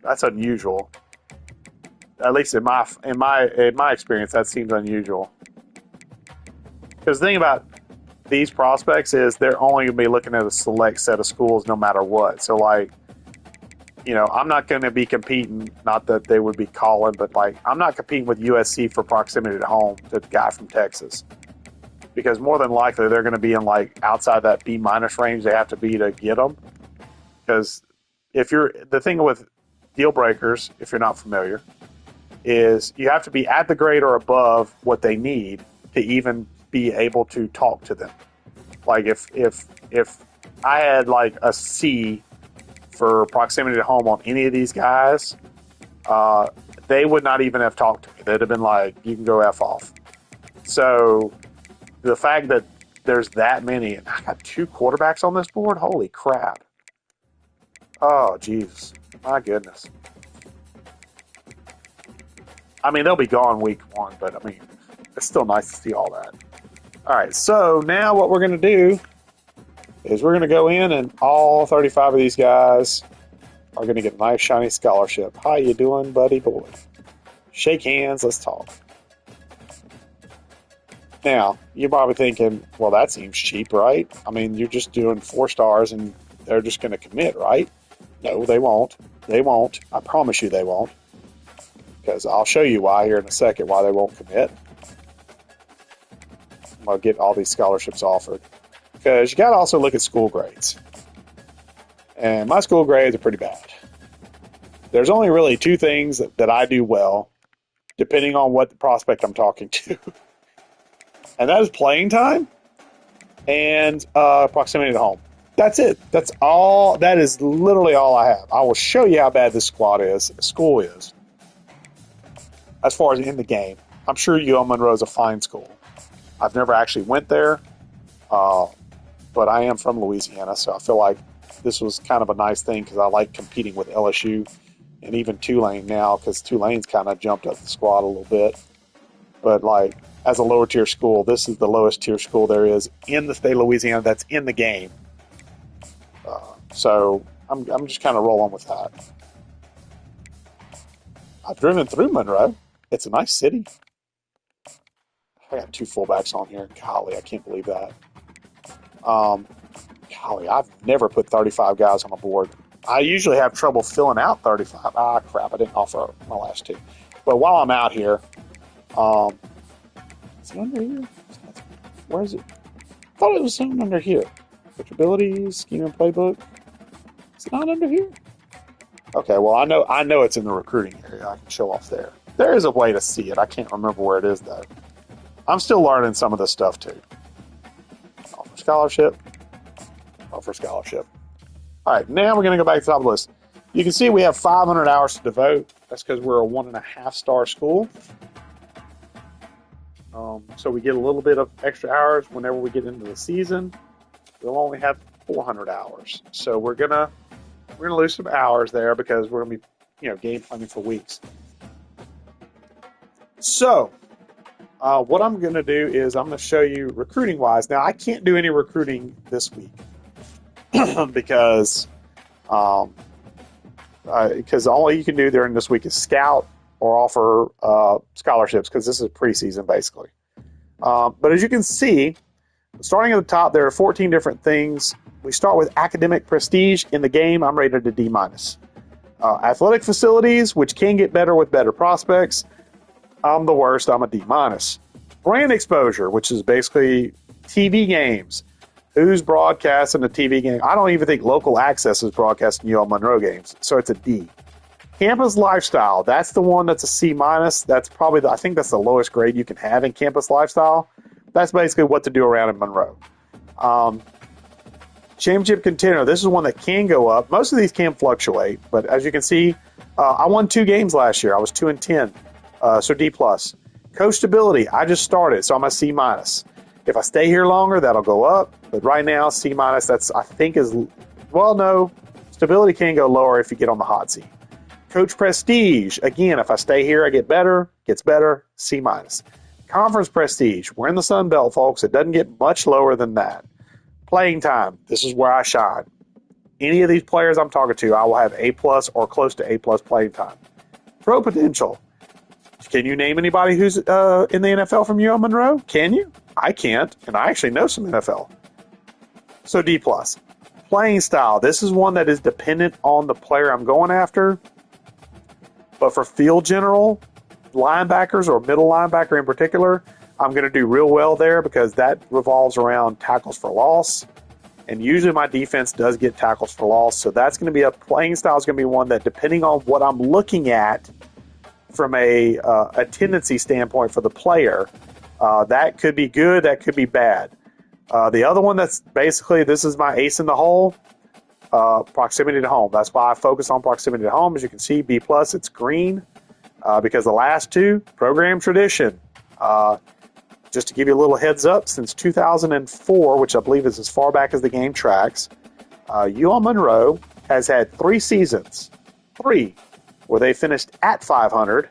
That's unusual. At least in my experience, that seems unusual. Because the thing about these prospects is they're only going to be looking at a select set of schools no matter what. So, like, I'm not going to be competing, not that they would be calling, but, like, I'm not competing with USC for proximity to home to the guy from Texas. Because more than likely they're going to be in, like, outside that B- range they have to be to get them. Because the thing with deal breakers, if you're not familiar, is you have to be at the grade or above what they need to even be able to talk to them. Like, if I had, like, a C for proximity to home on any of these guys, they would not even have talked to me. They'd have been like, you can go F off. So the fact that there's that many, and I got 2 quarterbacks on this board, holy crap. Oh, jeez. My goodness. I mean, they'll be gone week 1, but I mean, it's still nice to see all that. All right, so now what we're going to do is we're going to go in, and all 35 of these guys are going to get a nice shiny scholarship. How you doing, buddy boy? Shake hands, let's talk. Now, you're probably thinking, well, that seems cheap, right? I mean, you're just doing 4 stars and they're just going to commit, right? No, they won't. They won't. I promise you they won't. Because I'll show you why here in a second, why they won't commit. I'll get all these scholarships offered. Because you got to also look at school grades. And my school grades are pretty bad. There's only really 2 things that I do well, depending on what the prospect I'm talking to. And that is playing time and proximity to home. That's it. That's all. That is literally all I have. I will show you how bad this school is. As far as in the game, I'm sure Monroe is a fine school. I've never actually went there, but I am from Louisiana, so I feel like this was kind of a nice thing because I like competing with LSU and even Tulane now because Tulane's kind of jumped up the squad a little bit. But, like, as a lower tier school, this is the lowest tier school there is in the state of Louisiana that's in the game. So I'm just kind of rolling with that. I've driven through Monroe. It's a nice city. I got 2 fullbacks on here. Golly, I can't believe that. Golly, I've never put 35 guys on a board. I usually have trouble filling out 35. Ah, crap, I didn't offer my last 2. But while I'm out here, is it under here? Where is it? I thought it was something under here. Which abilities, scheme and playbook. Is it not under here? Okay, well, I know it's in the recruiting area. I can show off there. There is a way to see it. I can't remember where it is, though. I'm still learning some of this stuff, too. Offer scholarship. Offer scholarship. All right, now we're going to go back to the top of the list. You can see we have 500 hours to devote. That's because we're a 1.5-star school. So we get a little bit of extra hours whenever we get into the season. We'll only have 400 hours. So we're gonna lose some hours there because we're gonna be game planning for weeks. So what I'm gonna do is I'm gonna show you recruiting wise. Now I can't do any recruiting this week because Because all you can do during this week is scout or offer scholarships, because this is preseason basically. But as you can see, starting at the top, there are 14 different things. We start with academic prestige. In the game, I'm rated a D-. Athletic facilities, which can get better with better prospects, I'm the worst. I'm a D-. Brand exposure, which is basically TV games. Who's broadcasting a TV game? I don't even think local access is broadcasting UL Monroe games, so it's a D. Campus lifestyle, that's the one that's a C-. That's probably, I think that's the lowest grade you can have in campus lifestyle. That's basically what to do around in Monroe. Championship contender, this is one that can go up. Most of these can fluctuate, but as you can see, I won 2 games last year. I was 2-10, so D+. Coachability, I just started, so I'm a C-. If I stay here longer, that'll go up, but right now, C-, that's, I think is, well, no, stability can go lower if you get on the hot seat. Coach prestige, again, if I stay here, I get better, gets better, C-. Conference prestige, we're in the Sun Belt, folks. It doesn't get much lower than that. Playing time, this is where I shine. Any of these players I'm talking to, I will have A+ or close to A+ playing time. Pro potential, can you name anybody who's in the NFL from UL Monroe? Can you? I can't, and I actually know some NFL. So D+. Playing style, this is one that is dependent on the player I'm going after. But for field general, linebackers or middle linebacker in particular, I'm going to do real well there because that revolves around tackles for loss. And usually my defense does get tackles for loss. So that's going to be a playing style is going to be one that, depending on what I'm looking at from a tendency standpoint for the player, that could be good, that could be bad. The other one that's basically, this is my ace in the hole, proximity to home. That's why I focus on proximity to home. As you can see, B+, it's green, because the last 2, program tradition. Just to give you a little heads up, since 2004, which I believe is as far back as the game tracks, UL Monroe has had 3 seasons, 3, where they finished at 500,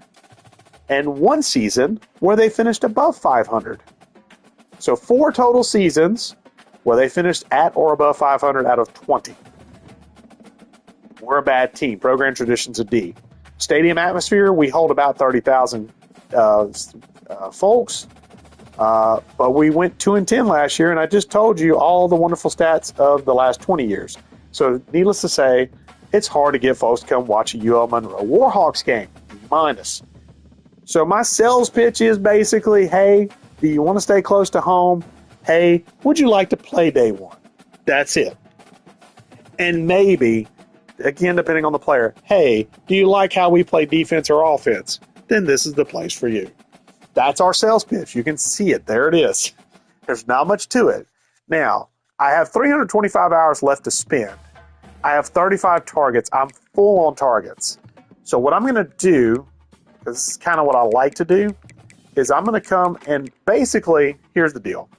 and 1 season where they finished above 500. So 4 total seasons where they finished at or above 500 out of 20. We're a bad team. Program tradition's a D. Stadium atmosphere, we hold about 30,000 folks. But we went 2-10 last year, and I just told you all the wonderful stats of the last 20 years. So needless to say, it's hard to get folks to come watch a UL Monroe Warhawks game, minus. So my sales pitch is basically, hey, do you want to stay close to home? Hey, would you like to play day 1? That's it. And maybe, again, depending on the player, hey, do you like how we play defense or offense? Then this is the place for you. That's our sales pitch. You can see it. There it is. There's not much to it. Now, I have 325 hours left to spend. I have 35 targets. I'm full on targets. So what I'm going to do, because this is kind of what I like to do, is I'm going to come and basically, here's the deal.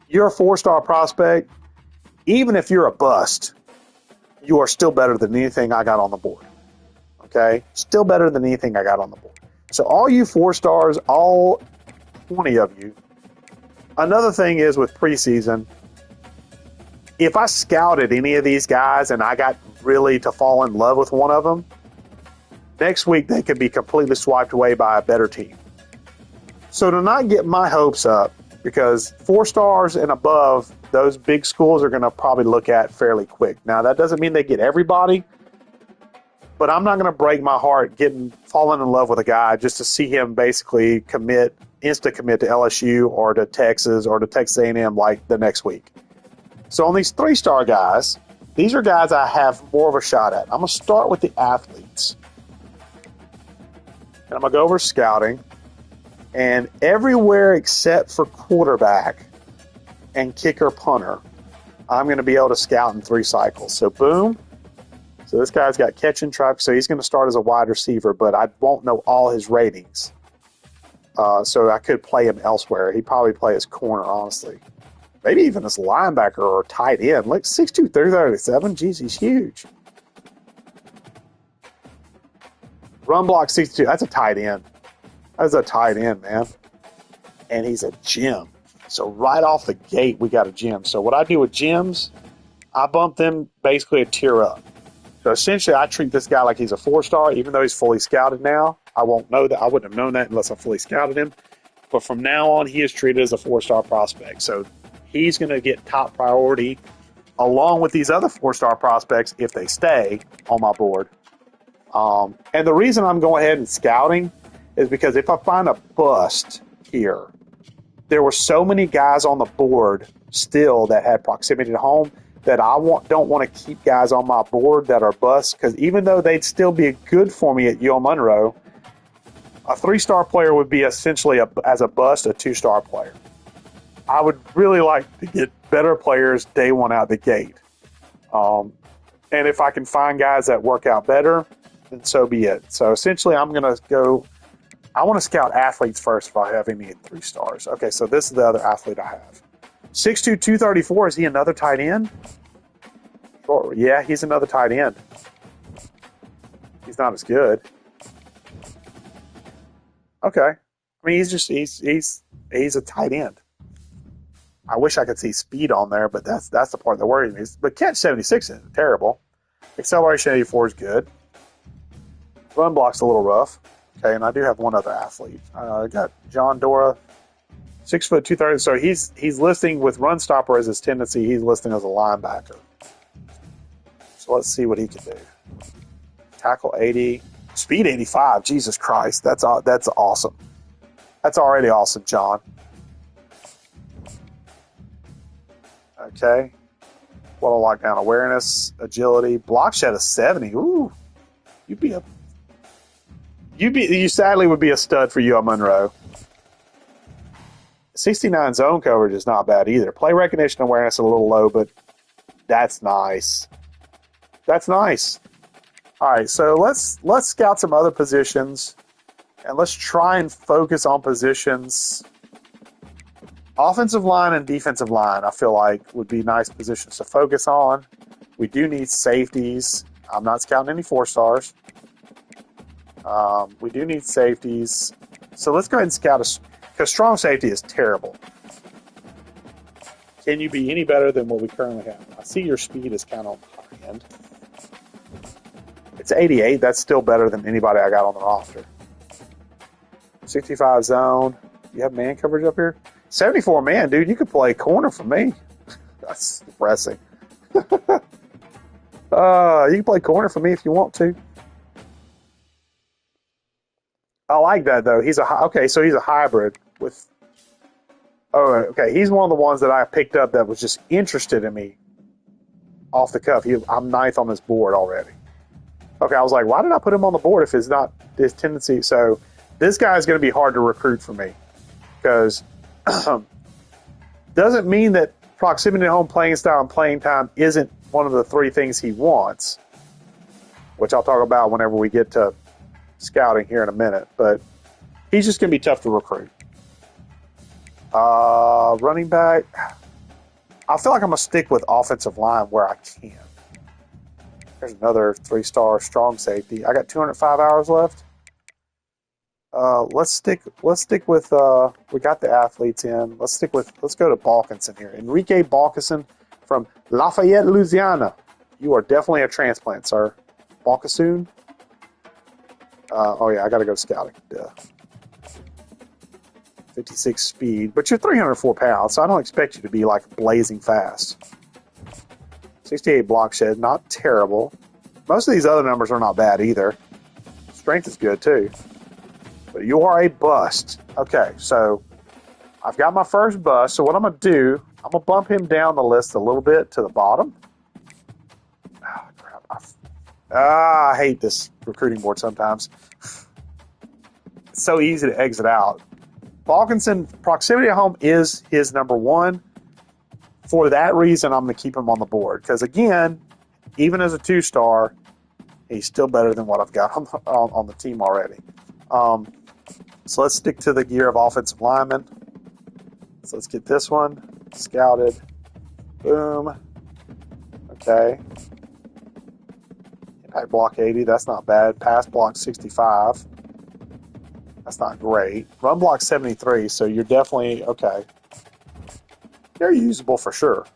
You're a 4-star prospect. Even if you're a bust, you are still better than anything I got on the board. Okay? Still better than anything I got on the board. So all you 4 stars, all 20 of you, another thing is with preseason, if I scouted any of these guys and I got really to fall in love with one of them, next week they could be completely swiped away by a better team. So to not get my hopes up, because 4 stars and above, those big schools are going to probably look at fairly quick. Now, that doesn't mean they get everybody, but I'm not going to break my heart falling in love with a guy just to see him basically insta-commit to LSU or to Texas or to Texas A&M like the next week. So on these 3-star guys, these are guys I have more of a shot at. I'm going to start with the athletes. And I'm going to go over scouting. And everywhere except for quarterback and kicker punter, I'm going to be able to scout in 3 cycles. So boom. So this guy's got catch and truck, so he's going to start as a wide receiver, but I won't know all his ratings. So I could play him elsewhere. He'd probably play as corner, honestly. Maybe even as linebacker or tight end. Look, 6'2", 337. Jeez, he's huge. Run block 62. That's a tight end. That's a tight end, man. And he's a gem. So right off the gate, we got a gem. So what I do with gems, I bump them basically a tier up. So essentially, I treat this guy like he's a 4-star, even though he's fully scouted now. I won't know that. I wouldn't have known that unless I fully scouted him. But from now on, he is treated as a 4-star prospect. So he's going to get top priority along with these other 4-star prospects if they stay on my board. And the reason I'm going ahead and scouting is because if I find a bust here, there were so many guys on the board still that had proximity to home that I don't want to keep guys on my board that are busts, because even though they'd still be good for me at UL Monroe, a 3-star player would be essentially, as a bust, a 2-star player. I would really like to get better players day one out the gate. And if I can find guys that work out better, then so be it. So essentially, I'm going to go... I want to scout athletes first if I have any 3 stars. Okay, so this is the other athlete I have. 6'2", 234. Is he another tight end? Sure. Yeah, he's another tight end. He's not as good. Okay. I mean, he's a tight end. I wish I could see speed on there, but that's the part that worries me. But catch 76 isn't terrible. Acceleration 84 is good. Run block's a little rough. Okay, and I do have one other athlete. I got John Dora, 6 foot 230. So he's listing with run stopper as his tendency. He's listing as a linebacker. So let's see what he can do. Tackle 80, speed 85. Jesus Christ, that's awesome. That's already awesome, John. Okay. What a lockdown awareness, agility, block shed of 70. Ooh, you sadly would be a stud for UL Monroe. 69 zone coverage is not bad either. Play recognition awareness a little low, but that's nice. That's nice. All right, so let's scout some other positions, and let's try and focus on positions. Offensive line and defensive line, I feel like, would be nice positions to focus on. We do need safeties. I'm not scouting any 4-stars. We do need safeties. So let's go ahead and scout because strong safety is terrible. Can you be any better than what we currently have? I see your speed is kind of on the high end. It's 88. That's still better than anybody I got on the roster. 65 zone. You have man coverage up here? 74 man, dude. You could play corner for me. That's depressing. You can play corner for me if you want to. I like that though. He's a hybrid with. Oh, okay. He's one of the ones that I picked up that was just interested in me off the cuff. I'm 9th on this board already. Okay, I was like, why did I put him on the board if it's not his tendency? So this guy is going to be hard to recruit for me because doesn't mean that proximity to home, playing style, and playing time isn't one of the 3 things he wants, which I'll talk about whenever we get to scouting here in a minute. But he's just going to be tough to recruit. Running back, I feel like I'm going to stick with offensive line where I can. There's another 3-star strong safety. I got 205 hours left. Let's stick with we got the athletes in. Let's go to Balkinson here. Enrique Balkinson from Lafayette, Louisiana. You are definitely a transplant, sir. Balkinson. Oh yeah, I gotta go scouting. Duh. 56 speed, but you're 304 pounds, so I don't expect you to be like blazing fast. 68 block shed, not terrible. Most of these other numbers are not bad either. Strength is good too. But you are a bust. Okay, so I've got my first bust. So what I'm going to do, I'm going to bump him down the list a little bit to the bottom. Oh, crap. I hate this recruiting board sometimes. It's so easy to exit out. Balkinson, proximity at home is his number 1. For that reason, I'm going to keep him on the board. Because again, even as a 2-star, he's still better than what I've got on the team already. So let's stick to the gear of offensive linemen. So let's get this one scouted. Boom. Okay. Impact block 80. That's not bad. Pass block 65. That's not great. Run block 73. So you're definitely okay. They're usable for sure.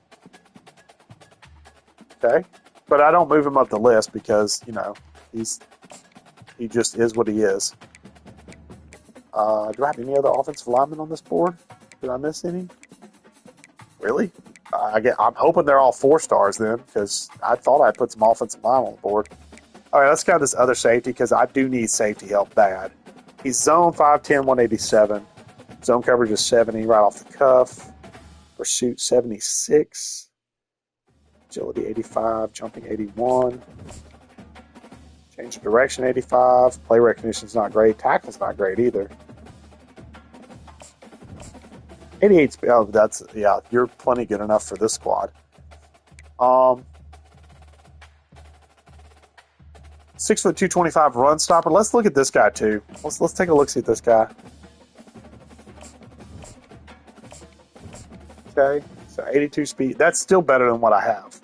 Okay. But I don't move him up the list because, you know, he just is what he is. Do I have any other offensive linemen on this board? Did I miss any? Really? I'm hoping they're all 4 stars then, because I thought I put some offensive line on the board. All right, let's go this other safety, because I do need safety help bad. He's zone 5'10", 187. Zone coverage is 70 right off the cuff. Pursuit 76. Agility 85. Jumping 81. Change of direction 85. Play recognition's not great. Tackle's not great either. 88. Oh, that's, yeah, you're plenty good enough for this squad. 6 foot 225 run stopper. Let's look at this guy too. Let's take a look see at this guy. Okay, so 82 speed. That's still better than what I have.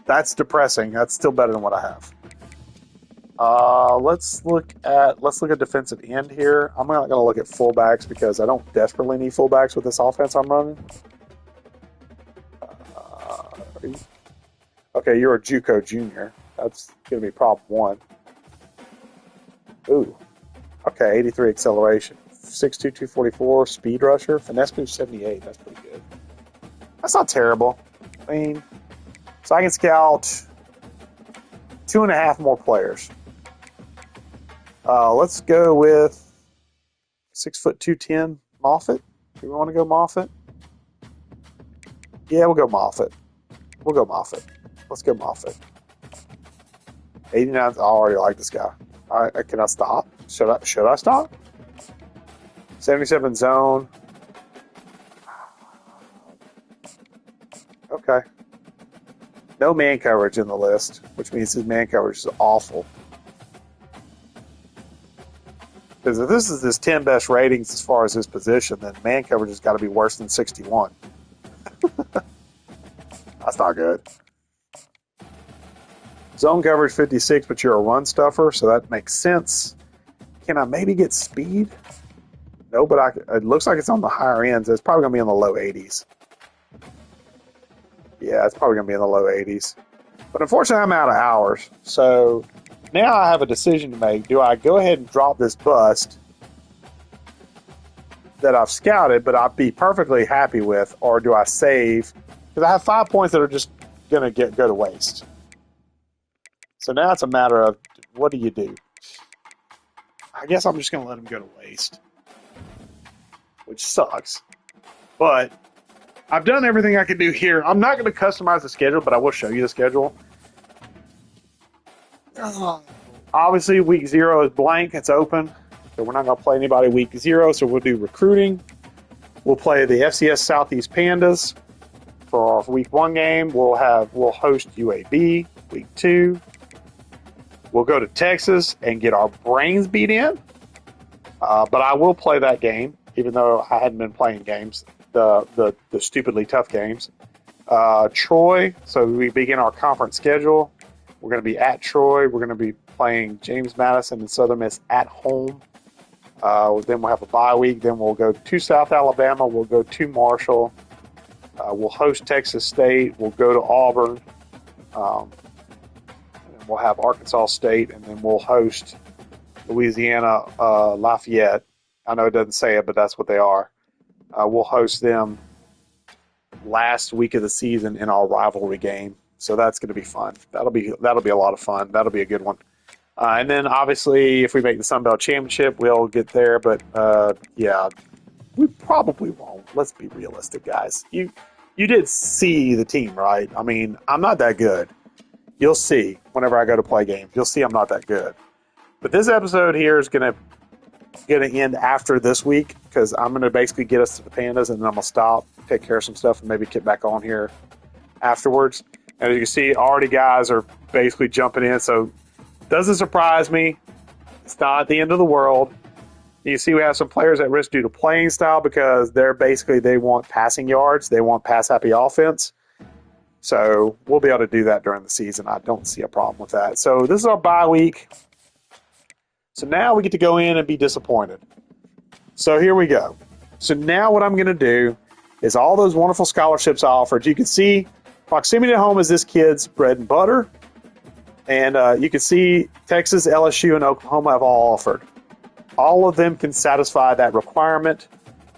That's depressing. That's still better than what I have. Let's look at defensive end here. I'm not going to look at fullbacks because I don't desperately need fullbacks with this offense I'm running. Okay, you're a JUCO junior. That's going to be problem 1. Ooh. Okay, 83 acceleration. 6'2", 244, speed rusher. Finesse move 78. That's pretty good. That's not terrible. I mean, so I can scout 2.5 more players. Let's go with 6 foot 210 Moffitt. Do we want to go Moffitt? Yeah, we'll go Moffitt. Let's go Moffitt. 89. I already like this guy. All right, can I stop? Should I stop? 77 zone. Okay. No man coverage in the list, which means his man coverage is awful. Because if this is his 10 best ratings as far as his position, then man coverage has got to be worse than 61. That's not good. Zone coverage 56, but you're a run stuffer, so that makes sense. Can I maybe get speed? No, but it looks like it's on the higher ends. It's probably going to be in the low 80s. Yeah, it's probably going to be in the low 80s. But unfortunately, I'm out of hours. So now I have a decision to make. Do I go ahead and drop this bust that I've scouted, but I'd be perfectly happy with, or do I save? Because I have 5 points that are just going to go to waste. So now it's a matter of, what do you do? I guess I'm just going to let them go to waste. Which sucks. But I've done everything I can do here. I'm not going to customize the schedule, but I will show you the schedule. Obviously, week 0 is blank. It's open. So we're not going to play anybody week 0, so we'll do recruiting. We'll play the FCS Southeast Pandas for our week 1 game. We'll host UAB week 2. We'll go to Texas and get our brains beat in. But I will play that game, even though I hadn't been playing games, the stupidly tough games. Troy, so we begin our conference schedule. We're going to be at Troy. We're going to be playing James Madison and Southern Miss at home. Then we'll have a bye week. Then we'll go to South Alabama. We'll go to Marshall. We'll host Texas State. We'll go to Auburn. And we'll have Arkansas State, and then we'll host Louisiana Lafayette. I know it doesn't say it, but that's what they are. We'll host them last week of the season in our rivalry game. So that's going to be fun. That'll be a lot of fun. That'll be a good one. And then obviously, if we make the Sun Belt Championship, we'll get there. But yeah, we probably won't. Let's be realistic, guys. You did see the team, right? I mean, I'm not that good. You'll see whenever I go to play games. You'll see I'm not that good. But this episode here is going to end after this week, because I'm going to basically get us to the Pandas, and then I'm going to stop, take care of some stuff, and maybe get back on here afterwards. And as you can see, already guys are basically jumping in, so doesn't surprise me. It's not the end of the world. You see we have some players at risk due to playing style, because they want passing yards. They want pass-happy offense. So we'll be able to do that during the season. I don't see a problem with that. So this is our bye week. So now we get to go in and be disappointed. So here we go. So now what I'm going to do is all those wonderful scholarships I offered. You can see Proximity to home is this kid's bread and butter. And you can see Texas, LSU, and Oklahoma have all offered. All of them can satisfy that requirement.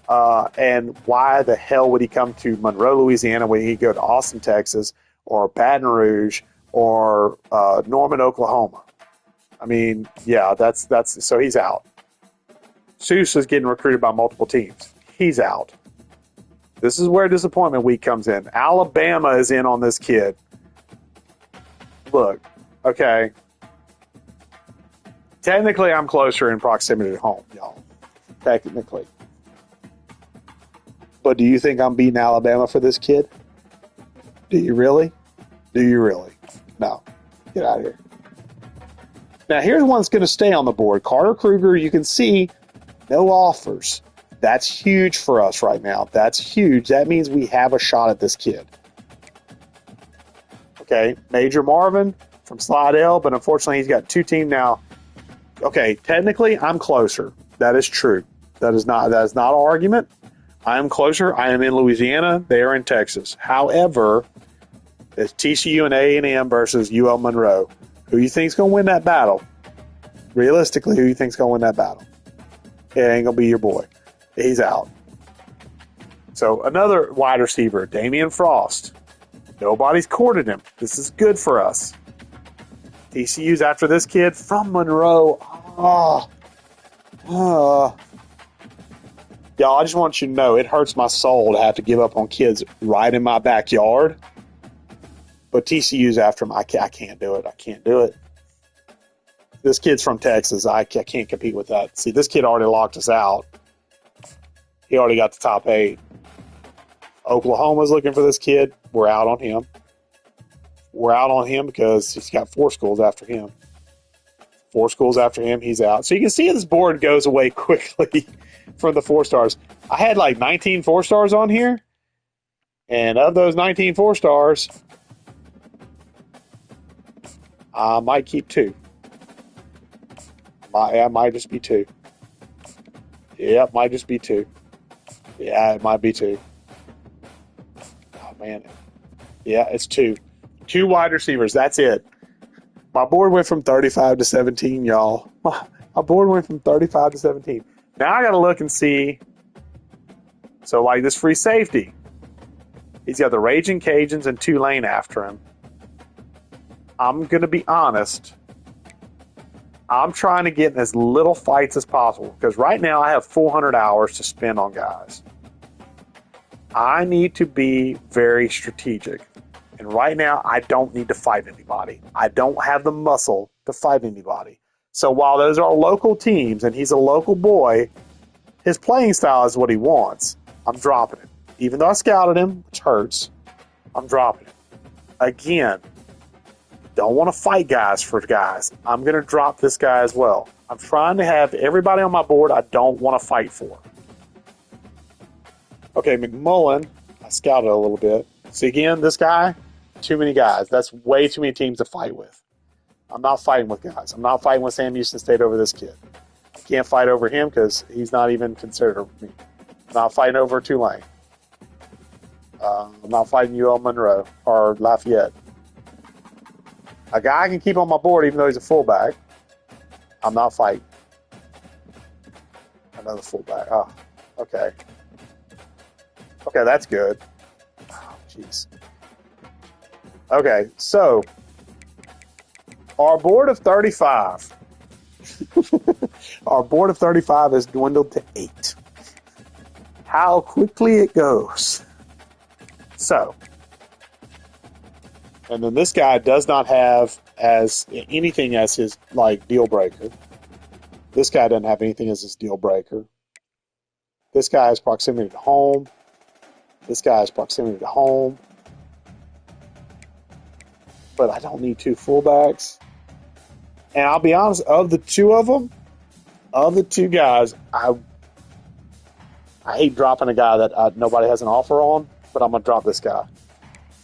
And why the hell would he come to Monroe, Louisiana, when he go to Austin, Texas, or Baton Rouge, or Norman, Oklahoma? I mean, yeah, that's so he's out. Seuss is getting recruited by multiple teams. He's out. This is where disappointment week comes in. Alabama is in on this kid. Look, okay. Technically, I'm closer in proximity to home, y'all. Technically. But do you think I'm beating Alabama for this kid? Do you really? Do you really? No. Get out of here. Now, here's one that's going to stay on the board. Carter Kruger, you can see no offers. That's huge for us right now. That's huge. That means we have a shot at this kid. Okay, Major Marvin from Slidell, but unfortunately he's got two teams now. Okay, technically I'm closer. That is true. That is not an argument. I am closer. I am in Louisiana. They are in Texas. However, it's TCU and A&M versus UL Monroe. Who you think is going to win that battle? Realistically, who you think is going to win that battle? It ain't going to be your boy. He's out. So another wide receiver, Damian Frost. Nobody's courted him. This is good for us. TCU's after this kid from Monroe. Y'all, I just want you to know it hurts my soul to have to give up on kids right in my backyard. But TCU's after him. I can't do it. I can't do it. This kid's from Texas. I can't compete with that. See, this kid already locked us out. He already got the top 8. Oklahoma's looking for this kid. We're out on him. We're out on him because he's got 4 schools after him. 4 schools after him, he's out. So you can see this board goes away quickly from the 4 stars. I had like 19 4 stars on here. And of those 19 4 stars, I might keep 2. I might just be 2. Yeah, it might just be 2. Yeah, it might be 2. Oh, man. Yeah, it's 2. 2 wide receivers. That's it. My board went from 35 to 17, y'all. My board went from 35 to 17. Now I got to look and see. So, like this free safety. He's got the Raging Cajuns and Tulane after him. I'm going to be honest. I'm trying to get in as little fights as possible because right now I have 400 hours to spend on guys. I need to be very strategic. And right now, I don't need to fight anybody. I don't have the muscle to fight anybody. So while those are local teams and he's a local boy, his playing style is what he wants. I'm dropping him. Even though I scouted him, which hurts, I'm dropping him. Again, don't want to fight guys for guys. I'm going to drop this guy as well. I'm trying to have everybody on my board I don't want to fight for. Okay, McMullen, I scouted a little bit. See, again, this guy, too many guys. That's way too many teams to fight with. I'm not fighting with guys. I'm not fighting with Sam Houston State over this kid. I can't fight over him because he's not even considered over me. I'm not fighting over Tulane. I'm not fighting UL Monroe or Lafayette. A guy I can keep on my board even though he's a fullback. I'm not fighting. Another fullback. Oh, okay. Okay, that's good. Oh, jeez. Okay, so our board of 35. Our board of 35 has dwindled to 8. How quickly it goes. So, and then this guy does not have as anything as his like deal breaker. This guy doesn't have anything as his deal breaker. This guy has proximity to home. This guy has proximity to home. But I don't need 2 fullbacks. And I'll be honest, of the 2 of them, of the 2 guys, I hate dropping a guy that nobody has an offer on, but I'm going to drop this guy.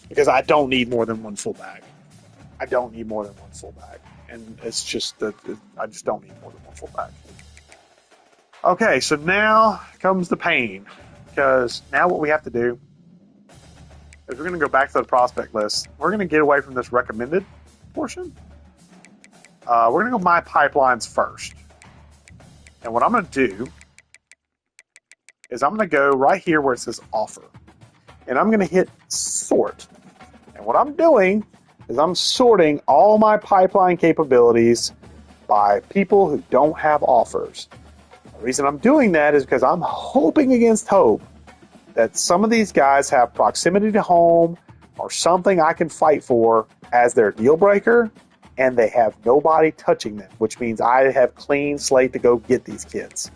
Because I don't need more than 1 fullback. I don't need more than 1 fullback. And it's just that I just don't need more than 1 fullback. Okay, so now comes the pain. Because now what we have to do is we're going to go back to the prospect list. We're going to get away from this recommended portion. We're going to go my pipelines first. And what I'm going to do is I'm going to go right here where it says offer. And I'm going to hit sort. And what I'm doing is I'm sorting all my pipeline capabilities by people who don't have offers. The reason I'm doing that is because I'm hoping against hope that some of these guys have proximity to home or something I can fight for as their deal breaker, and they have nobody touching them, which means I have clean slate to go get these kids.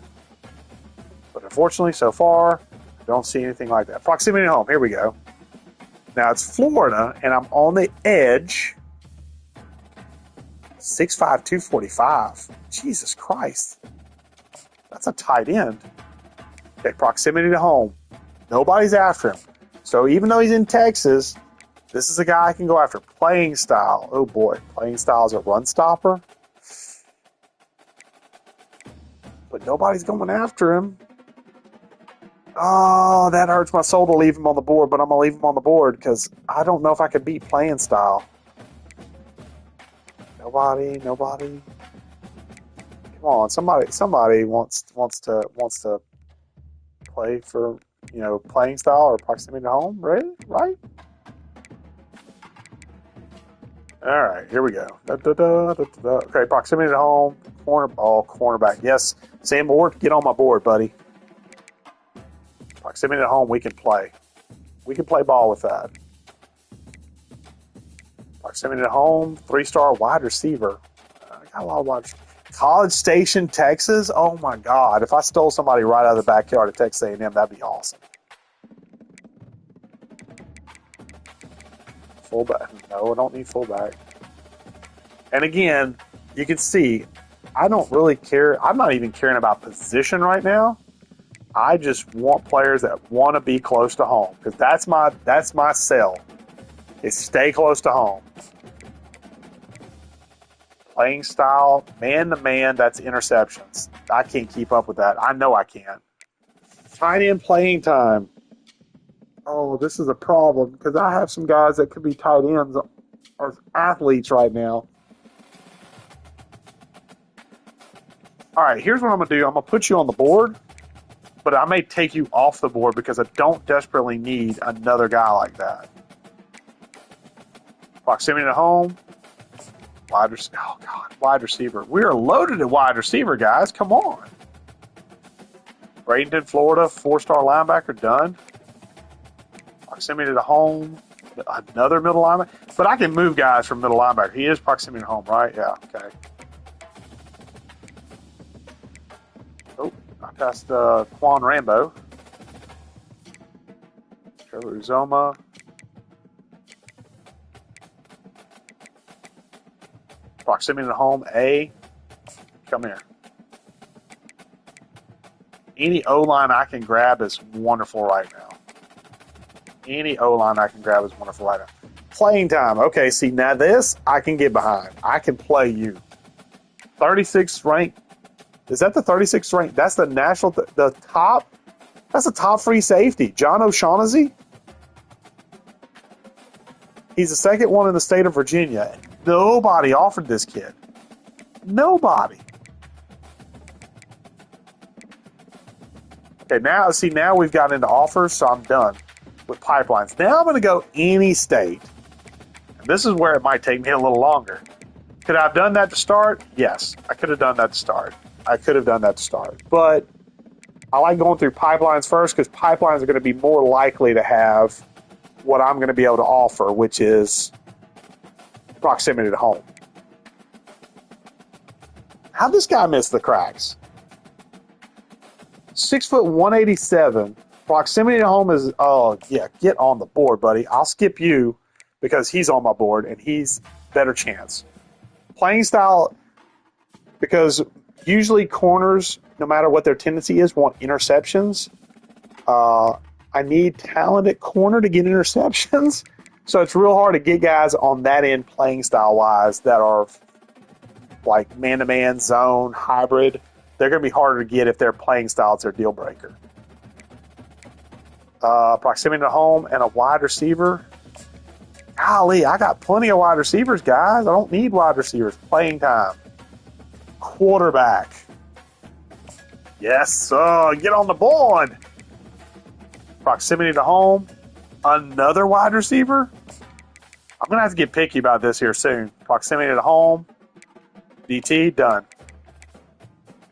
But unfortunately, so far, I don't see anything like that. Proximity to home, here we go. Now it's Florida, and I'm on the edge. 6'5", 245. Jesus Christ. That's a tight end. Okay, proximity to home. Nobody's after him. So even though he's in Texas, this is a guy I can go after. Playing style. Oh boy, playing style is a run stopper. But nobody's going after him. Oh, that hurts my soul to leave him on the board, but I'm going to leave him on the board because I don't know if I could beat playing style. Nobody. Come on, somebody wants to play for, playing style or proximity to home, right? All right, here we go. Okay, proximity to home, cornerback. Yes, Sam Moore, get on my board, buddy. Proximity to home, we can play. We can play ball with that. Proximity to home, 3-star wide receiver. I got a lot of wide receivers. College Station, Texas. Oh my God! If I stole somebody right out of the backyard of Texas A&M, that'd be awesome. Fullback? No, I don't need fullback. And again, you can see, I don't really care. I'm not even caring about position right now. I just want players that want to be close to home because that's my sell. Is stay close to home. Playing style, man-to-man, that's interceptions. I can't keep up with that. I know I can't. Tight end playing time. Oh, this is a problem because I have some guys that could be tight ends or athletes right now. All right, here's what I'm going to do. I'm going to put you on the board, but I may take you off the board because I don't desperately need another guy like that. Proximity to home. Wide receiver. We are loaded at wide receiver, guys. Come on. Bradenton, Florida, 4-star linebacker, done. Proximity to home. Another middle linebacker. But I can move guys from middle linebacker. He is proximity to home, right? Yeah, okay. Oh, I passed Quan Rambo. Trevor Uzoma. Proximity to home, A. Come here. Any O-line I can grab is wonderful right now. Any O-line I can grab is wonderful right now. Playing time. Okay, see, now this I can get behind. I can play you. 36th ranked. Is that the 36th ranked? That's the national, the top. That's the top free safety. John O'Shaughnessy. He's the second one in the state of Virginia. Nobody offered this kid. Nobody. Okay, now we've got into offers, so I'm done with pipelines. Now I'm going to go any state. And this is where it might take me a little longer. Could I have done that to start? Yes, I could have done that to start. But I like going through pipelines first because pipelines are going to be more likely to have what I'm going to be able to offer, which is proximity to home. How'd this guy miss the cracks? 6 foot 187. Proximity to home is, oh yeah, get on the board, buddy. I'll skip you because he's on my board and he's better chance. Playing style, because usually corners, no matter what their tendency is, want interceptions. I need talent at corner to get interceptions. So it's real hard to get guys on that end playing style-wise that are like man-to-man, zone, hybrid. They're going to be harder to get if their playing style is their deal breaker. proximity to home, and a wide receiver. Golly, I got plenty of wide receivers, guys. I don't need wide receivers. Playing time. Quarterback. Yes, sir. Get on the board. Proximity to home. Another wide receiver. I'm going to have to get picky about this here soon. Proximity to home. DT, done.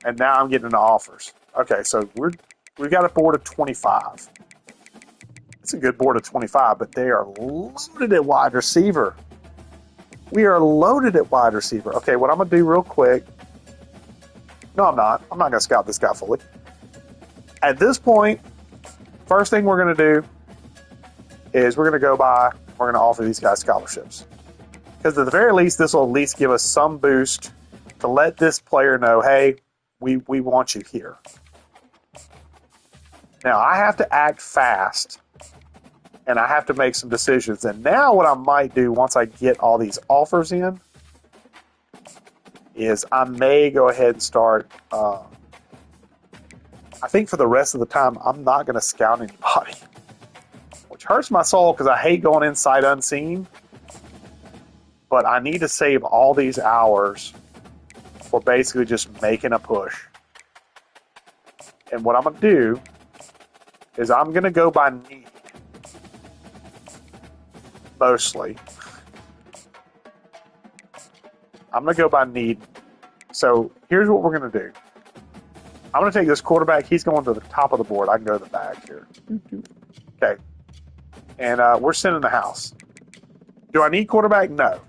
And now I'm getting into offers. Okay, so we've got a board of 25. It's a good board of 25, but they are loaded at wide receiver. We are loaded at wide receiver. Okay, what I'm going to do real quick. No, I'm not. I'm not going to scout this guy fully. At this point, first thing we're going to do is we're going to go by, we're going to offer these guys scholarships. Because at the very least, this will at least give us some boost to let this player know, hey, we want you here. Now, I have to act fast, and I have to make some decisions. And now what I might do once I get all these offers in is I may go ahead and start. I think for the rest of the time, I'm not going to scout anybody, which hurts my soul because I hate going in sight unseen. But I need to save all these hours for basically just making a push. And what I'm going to do is I'm going to go by need. Mostly. I'm going to go by need. So here's what we're going to do. I'm going to take this quarterback. He's going to the top of the board. I can go to the back here. Okay. And we're sending the house. Do I need quarterback? No.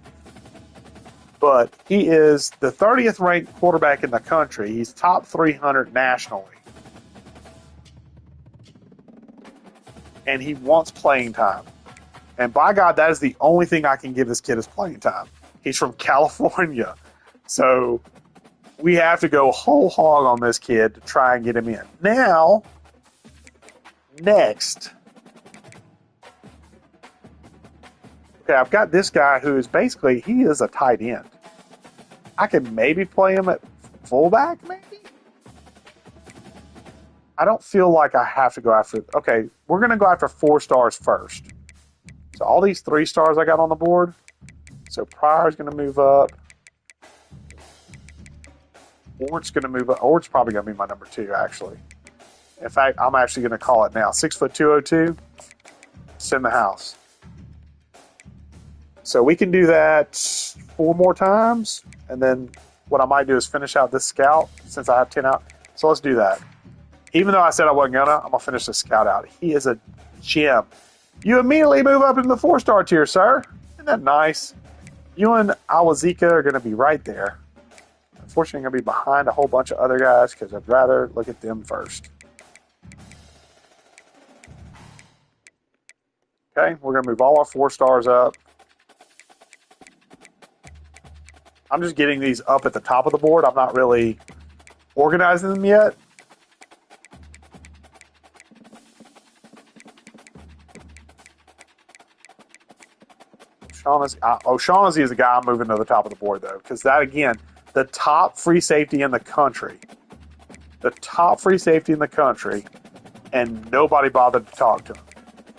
But he is the 30th ranked quarterback in the country. He's top 300 nationally. And he wants playing time. And by God, that is the only thing I can give this kid is playing time. He's from California. So we have to go whole hog on this kid to try and get him in. Now, next. Okay, I've got this guy who is basically, he is a tight end. I can maybe play him at fullback, maybe? I don't feel like I have to go after... Okay, we're going to go after 4 stars first. So all these 3 stars I got on the board. So Pryor's going to move up. Ort's going to move up. Ort's probably going to be my number 2, actually. In fact, I'm actually going to call it now. 6'2", 202. Send the house. So we can do that 4 more times. And then what I might do is finish out this scout since I have 10 out. So let's do that. Even though I said I wasn't going to, I'm going to finish the scout out. He is a gem. You immediately move up into the 4-star tier, sir. Isn't that nice? You and Awazika are going to be right there. Unfortunately, I'm going to be behind a whole bunch of other guys because I'd rather look at them first. Okay, we're going to move all our 4 stars up. I'm just getting these up at the top of the board. I'm not really organizing them yet. O'Shaughnessy is the guy I'm moving to the top of the board, though, because that, again, the top free safety in the country. The top free safety in the country, and nobody bothered to talk to him.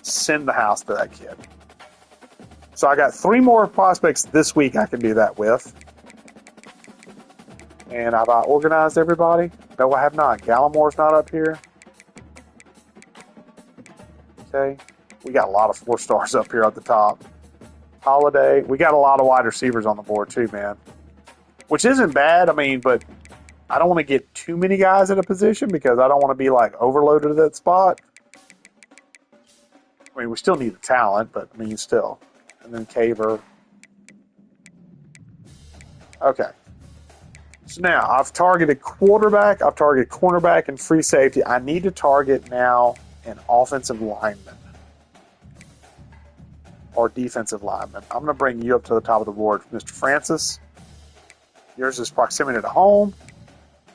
Send the house to that kid. So I got 3 more prospects this week I can do that with. And have I organized everybody? No, I have not. Gallimore's not up here. Okay. We got a lot of 4 stars up here at the top. Holiday. We got a lot of wide receivers on the board too, man. Which isn't bad, I mean, but I don't want to get too many guys at a position because I don't want to be like overloaded at that spot. I mean, we still need the talent, but I mean, still. And then Caver. Okay. So now I've targeted quarterback, I've targeted cornerback and free safety. I need to target now an offensive lineman or defensive lineman. I'm going to bring you up to the top of the board, Mr. Francis. Yours is proximity to home.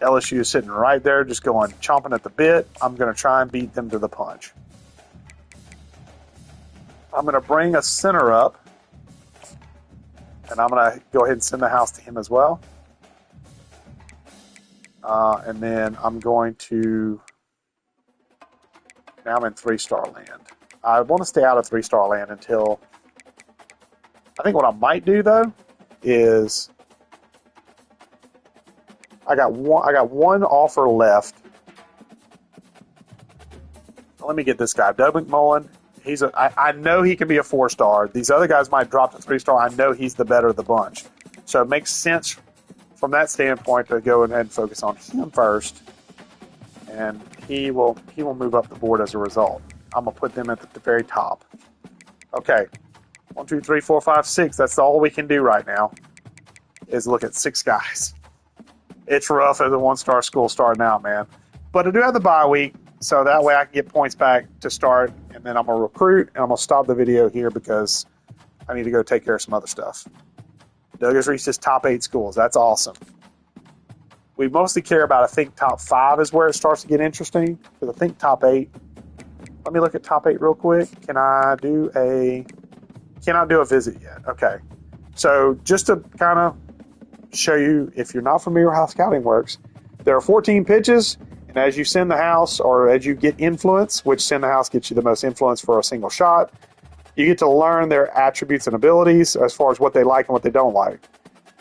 LSU is sitting right there, just going, chomping at the bit. I'm going to try and beat them to the punch. I'm going to bring a center up, and I'm going to go ahead and send the house to him as well. And then I'm going to... Now I'm in 3-star land. I want to stay out of 3-star land until... I think what I might do, though, is... I got one offer left. Let me get this guy. Doug McMullen. I know he can be a 4-star. These other guys might drop to 3-star. I know he's the better of the bunch. So it makes sense from that standpoint to go ahead and focus on him first. And he will move up the board as a result. I'm going to put them at the very top. Okay. 1, 2, 3, 4, 5, 6. That's all we can do right now is look at 6 guys. It's rough as a 1-star school starting out, man. But I do have the bye week, so that way I can get points back to start, and then I'm going to recruit, and I'm going to stop the video here because I need to go take care of some other stuff. Doug has reached his top 8 schools. That's awesome. We mostly care about, I think, top 5 is where it starts to get interesting, because I think top 8... Let me look at top 8 real quick. Cannot do a visit yet. Okay. So just to kind of show you, if you're not familiar with how scouting works, there are 14 pitches, and as you send the house, or as you get influence, which send the house gets you the most influence for a single shot, you get to learn their attributes and abilities as far as what they like and what they don't like.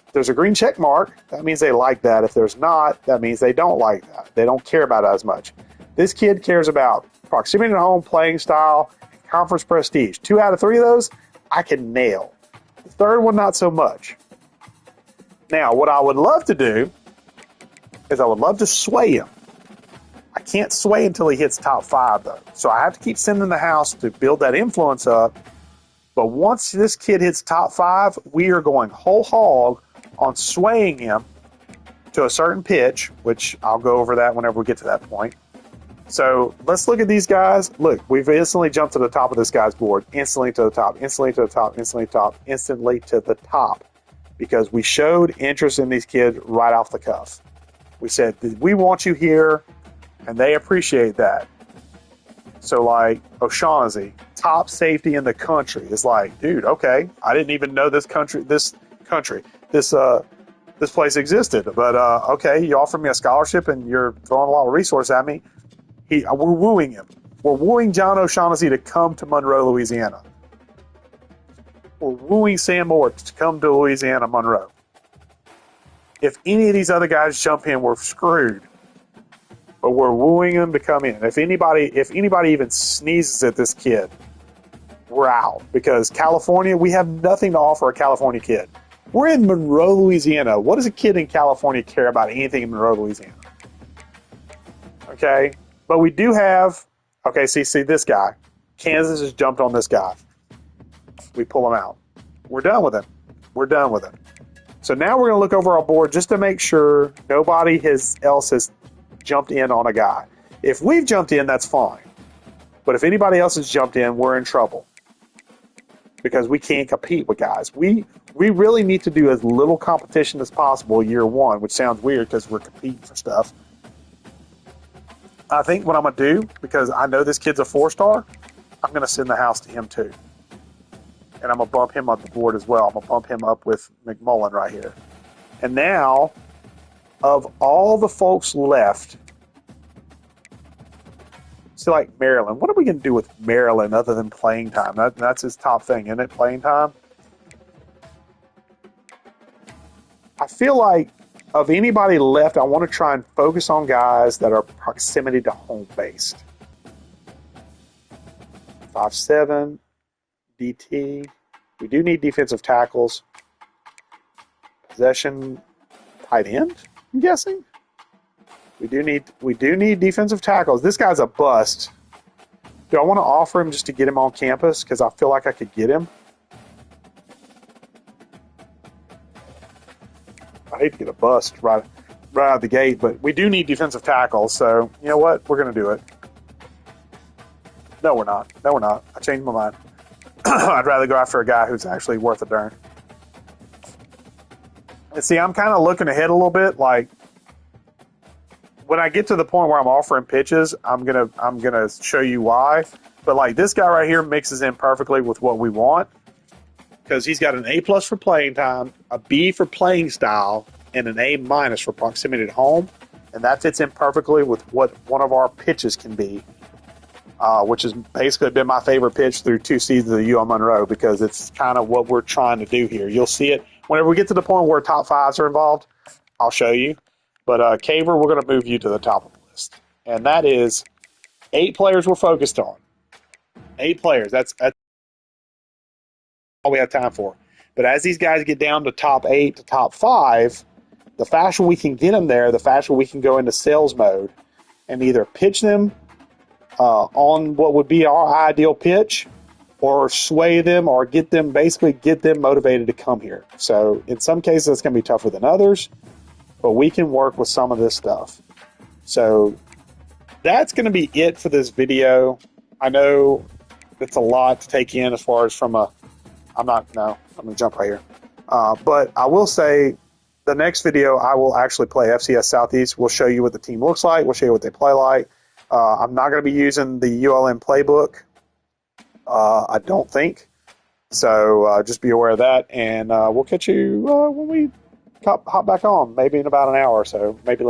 If there's a green check mark, that means they like that. If there's not, that means they don't like that. They don't care about it as much. This kid cares about proximity to home, playing style, and conference prestige. 2 out of 3 of those, I can nail. The third one, not so much. Now, what I would love to do is I would love to sway him. I can't sway until he hits top 5, though. So I have to keep sending the house to build that influence up. But once this kid hits top 5, we are going whole hog on swaying him to a certain pitch, which I'll go over that whenever we get to that point. So let's look at these guys. Look, we've instantly jumped to the top of this guy's board. Instantly to the top, instantly to the top, instantly to the top, instantly to the top. Because we showed interest in these kids right off the cuff. We said, we want you here, and they appreciate that. So, like, O'Shaughnessy, top safety in the country, is like, dude, okay, I didn't even know this place existed. But, okay, you offered me a scholarship, and you're throwing a lot of resources at me. We're wooing him. We're wooing John O'Shaughnessy to come to Monroe, Louisiana. We're wooing Sam Moore to come to Louisiana, Monroe. If any of these other guys jump in, we're screwed. But we're wooing them to come in. If anybody even sneezes at this kid, we're out. Because California, we have nothing to offer a California kid. We're in Monroe, Louisiana. What does a kid in California care about anything in Monroe, Louisiana? Okay? But we do have... Okay, see this guy. Kansas has jumped on this guy. We pull him out. We're done with him. We're done with him. So now we're going to look over our board just to make sure nobody else has jumped in on a guy. If we've jumped in, that's fine. But if anybody else has jumped in, we're in trouble. Because we can't compete with guys. We really need to do as little competition as possible year one, which sounds weird because we're competing for stuff. I think what I'm going to do, because I know this kid's a 4-star, I'm going to send the house to him too. And I'm going to bump him up the board as well. I'm going to bump him up with McMullen right here. And now, of all the folks left, so like Maryland, what are we going to do with Maryland other than playing time? That's his top thing, isn't it? Playing time? I feel like of anybody left, I want to try and focus on guys that are proximity to home based. 5'7", DT. We do need defensive tackles. Possession, tight end, I'm guessing. We do need defensive tackles. This guy's a bust. Do I want to offer him just to get him on campus? Because I feel like I could get him. I hate to get a bust right out of the gate, but we do need defensive tackles. So, you know what? We're going to do it. No, we're not. No, we're not. I changed my mind. I'd rather go after a guy who's actually worth a darn. And see, I'm kind of looking ahead a little bit. Like, when I get to the point where I'm offering pitches, I'm gonna show you why. But like this guy right here mixes in perfectly with what we want, because he's got an A+ for playing time, a B for playing style, and an A- for proximity to home, and that fits in perfectly with what one of our pitches can be. which has basically been my favorite pitch through 2 seasons of UL Monroe, because it's kind of what we're trying to do here. You'll see it whenever we get to the point where top fives are involved. I'll show you. But Caver, we're going to move you to the top of the list. And that is 8 players we're focused on. 8 players. That's all we have time for. But as these guys get down to top 8 to top 5, the faster we can get them there, the faster we can go into sales mode and either pitch them on what would be our ideal pitch, or sway them, or get them motivated to come here. So in some cases it's going to be tougher than others, but we can work with some of this stuff. So that's going to be it for this video. I know it's a lot to take in as far as from a, I'm going to jump right here. But I will say the next video I will actually play FCS Southeast. We'll show you what the team looks like. We'll show you what they play like. I'm not going to be using the ULM playbook, I don't think. So just be aware of that, and we'll catch you when we hop back on, maybe in about an hour or so, maybe later.